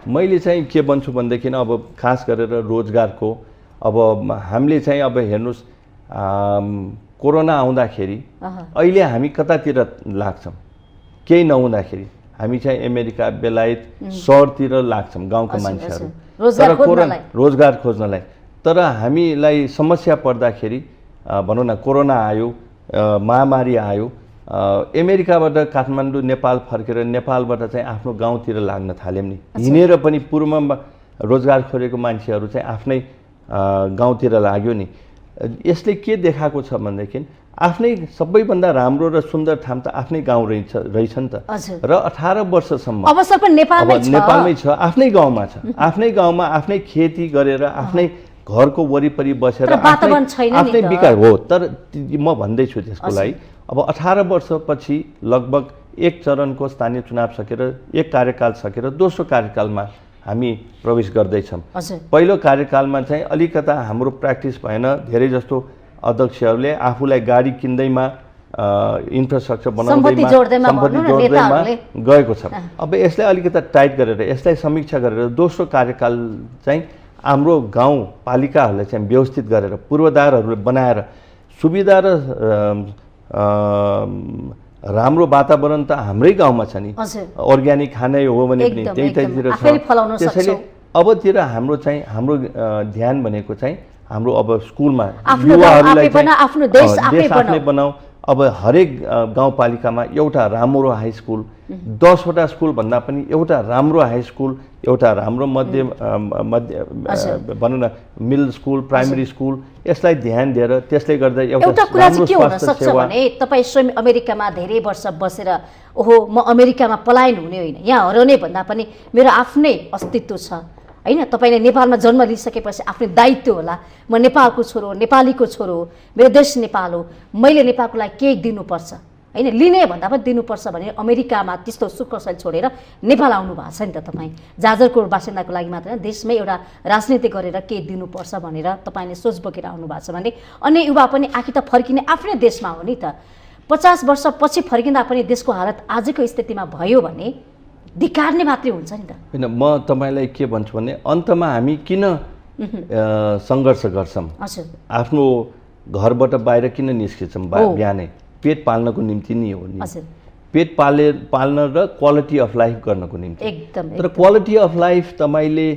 मैले चाहिँ के भन्छु भनेदेखि अब खास गरेर रोजगारको अब हामीले चाहिँ अब हेर्नुहोस् कोरोना आउँदाखेरि अहिले हामी कतातिर लाग्छौँ, केही नहुँदाखेरि हामी चाहिँ अमेरिका बेलायत सहरतिर लाग्छौँ गाउँका मान्छेहरू रोजगार खोज्नलाई। तर हामीलाई समस्या पर्दाखेरि भनौँ न कोरोना आयो, महामारी आयो, अमेरिकाबाट काठमाडौँ नेपाल फर्केर नेपालबाट चाहिँ आफ्नो गाउँतिर लाग्न थाल्यौँ नि। हिँडेर पनि पूर्वमा रोजगार खोजेको मान्छेहरू चाहिँ आफ्नै गाउँतिर लाग्यो नि। यसले के देखाएको छ भनेदेखि आफ्नै सबैभन्दा राम्रो र सुन्दर ठाउँ त आफ्नै गाउँ रहेछ नि त। र 18 वर्षसम्म अवसर पनि नेपालमै छ, आफ्नै गाउँमा छ, आफ्नै गाउँमा आफ्नै खेती गरेर आफ्नै घरको वरिपरि बसेर आफ्नै विकास हो। तर म भन्दैछु त्यसको लागि अब 18 वर्षपछि लगभग एक चरणको स्थानीय चुनाव सकेर एक कार्यकाल सकेर दोस्रो कार्यकालमा हामी प्रवेश गर्दैछौँ। पहिलो कार्यकालमा चाहिँ अलिकता हाम्रो प्र्याक्टिस भएन। धेरै जस्तो अध्यक्षहरूले आफूलाई गाडी किन्दैमा इन्फ्रास्ट्रक्चर बनाउँदैमा सम्पत्ति जोड्दैमा गएको छ। अब यसलाई अलिकता टाइट गरेर यसलाई समीक्षा गरेर दोस्रो कार्यकाल चाहिँ हाम्रो गाउँपालिकाहरूलाई चाहिँ व्यवस्थित गरेर पूर्वाधारहरू बनाएर सुविधा र राम्रो वातावरण त हाम्रै गाउँमा छ नि। अर्ग्यानिक खानै हो भने पनि त्यहीतिर छ। त्यसैले अबतिर हाम्रो चाहिँ हाम्रो ध्यान भनेको चाहिँ हाम्रो अब स्कुलमा युवाहरूलाई देश आफ्नै बनाऊ। अब हरेक गाउँपालिकामा एउटा राम्रो हाई स्कुल, 10वटा स्कुल भन्दा पनि एउटा राम्रो हाई स्कुल, एउटा राम्रो मध्य भनौँ न मिडल स्कुल, प्राइमेरी स्कुल, यसलाई ध्यान दिएर त्यसले गर्दा एउटा कुरा चाहिँ के हुन सक्छ भने तपाईँ स्वयं अमेरिकामा धेरै वर्ष बसेर ओहो म अमेरिकामा पलायन हुने होइन, यहाँ हराउने भन्दा पनि मेरो आफ्नै अस्तित्व छ हैन। तपाईँले नेपालमा जन्म लिइसकेपछि आफ्नो दायित्व होला, म नेपालको छोरो, नेपालीको छोरो, मेरो देश नेपाल हो, मैले नेपालको लागि केही दिनुपर्छ हैन। लिने भन्दा पनि दिनुपर्छ भने अमेरिकामा त्यस्तो सुखशैल छोडेर नेपाल आउनु भएको छ नि त। तपाईँ जाजरकोट बासिन्दाको लागि मात्र देशमै एउटा राजनीति गरेर केही दिनुपर्छ भनेर तपाईँले सोच बोकेर आउनु भएको छ भने अन्य युवा पनि आखिर त फर्किने आफ्नै देशमा हो नि त। 50 वर्षपछि फर्किँदा पनि देशको हालत आजको स्थितिमा भयो भने धिक्कार्ने मात्रै हुन्छ नि त। होइन, म तपाईँलाई के भन्छु भने अन्तमा हामी किन सङ्घर्ष गर्छौँ? आफ्नो घरबाट बाहिर किन निस्किन्छौँ? बिहानै पेट पाल्नको निम्ति नि हो नि। पेट पाल्न र क्वालिटी अफ लाइफ गर्नको निम्ति। तर क्वालिटी अफ लाइफ तपाईँले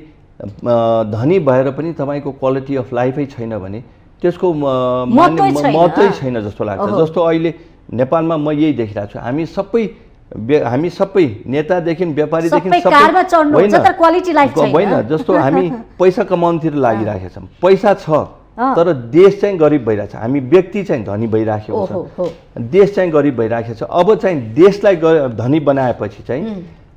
धनी भएर पनि तपाईँको क्वालिटी अफ लाइफै छैन भने त्यसको महत्त्वै छैन जस्तो लाग्छ। जस्तो अहिले नेपालमा म यही देखिरहेको छु, हामी सबै नेतादेखि व्यापारीदेखि होइन, जस्तो हामी पैसा कमाउनुतिर लागिराखेका छौँ। पैसा छ तर देश चाहिँ गरिब भइरहेछ, हामी व्यक्ति चाहिँ धनी भइराखेको छ, देश चाहिँ गरिब भइराखेको छ। अब चाहिँ देशलाई धनी बनाएपछि चाहिँ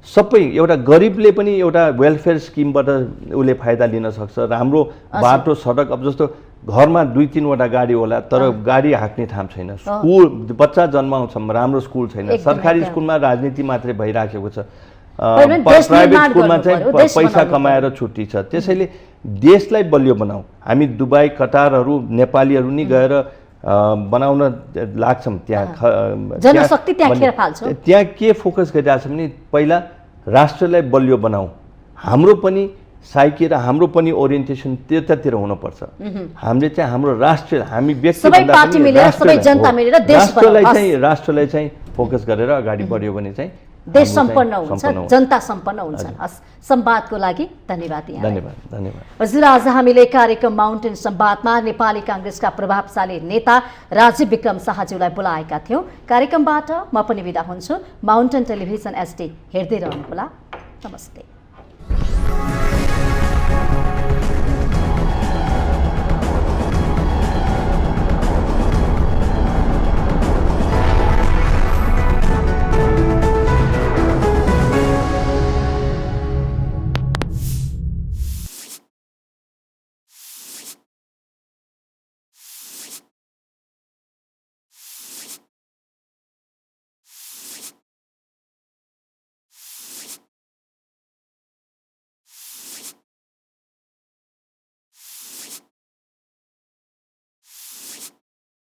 सबै एउटा गरिबले पनि एउटा वेलफेयर स्किमबाट उसले फाइदा लिन सक्छ। राम्रो बाटो सडक, अब जस्तो घरमा 2-3वटा गाडी होला तर गाडी हाँक्ने ठाउँ छैन, स्कुल बच्चा जन्माउँछौँ राम्रो स्कुल छैन, सरकारी स्कुलमा राजनीति मात्रै भइराखेको छ, प्राइभेट स्कुलमा चाहिँ पैसा कमाएर छुट्टी छ। त्यसैले देशलाई बलियो बनाऊ। हामी दुबई कटारहरू नेपालीहरू नि गएर बनाउन लाग्छौँ। त्यहाँ के फोकस गरिरहेको छ भने पहिला राष्ट्रलाई बलियो बनाऊ, हाम्रो पनि साइकी र हाम्रो पनि ओरिएन्टेसन त्यतातिर हुनुपर्छ। हामीले चाहिँ हाम्रो राष्ट्र, हामी व्यक्ति राष्ट्रलाई चाहिँ फोकस गरेर अगाडि बढ्यो भने चाहिँ देश हाम्रो चाहिँ सम्पन्न हुन्छ, सम्पन्न हुन्छ। जनता सम्पन्न हुन्छन्। हस्, संवादको लागि धन्यवाद यहाँलाई। धन्यवाद धन्यवाद। हजुर, आज हामीले कार्यक्रम माउन्टेन संवादमा नेपाली काङ्ग्रेसका प्रभावशाली नेता राजीव विक्रम शाहज्यूलाई बोलाएका थियौँ। कार्यक्रमबाट म पनि बिदा हुन्छु। माउन्टेन टेलिभिजन एचडी हेर्दै रहनुहोला। नमस्ते।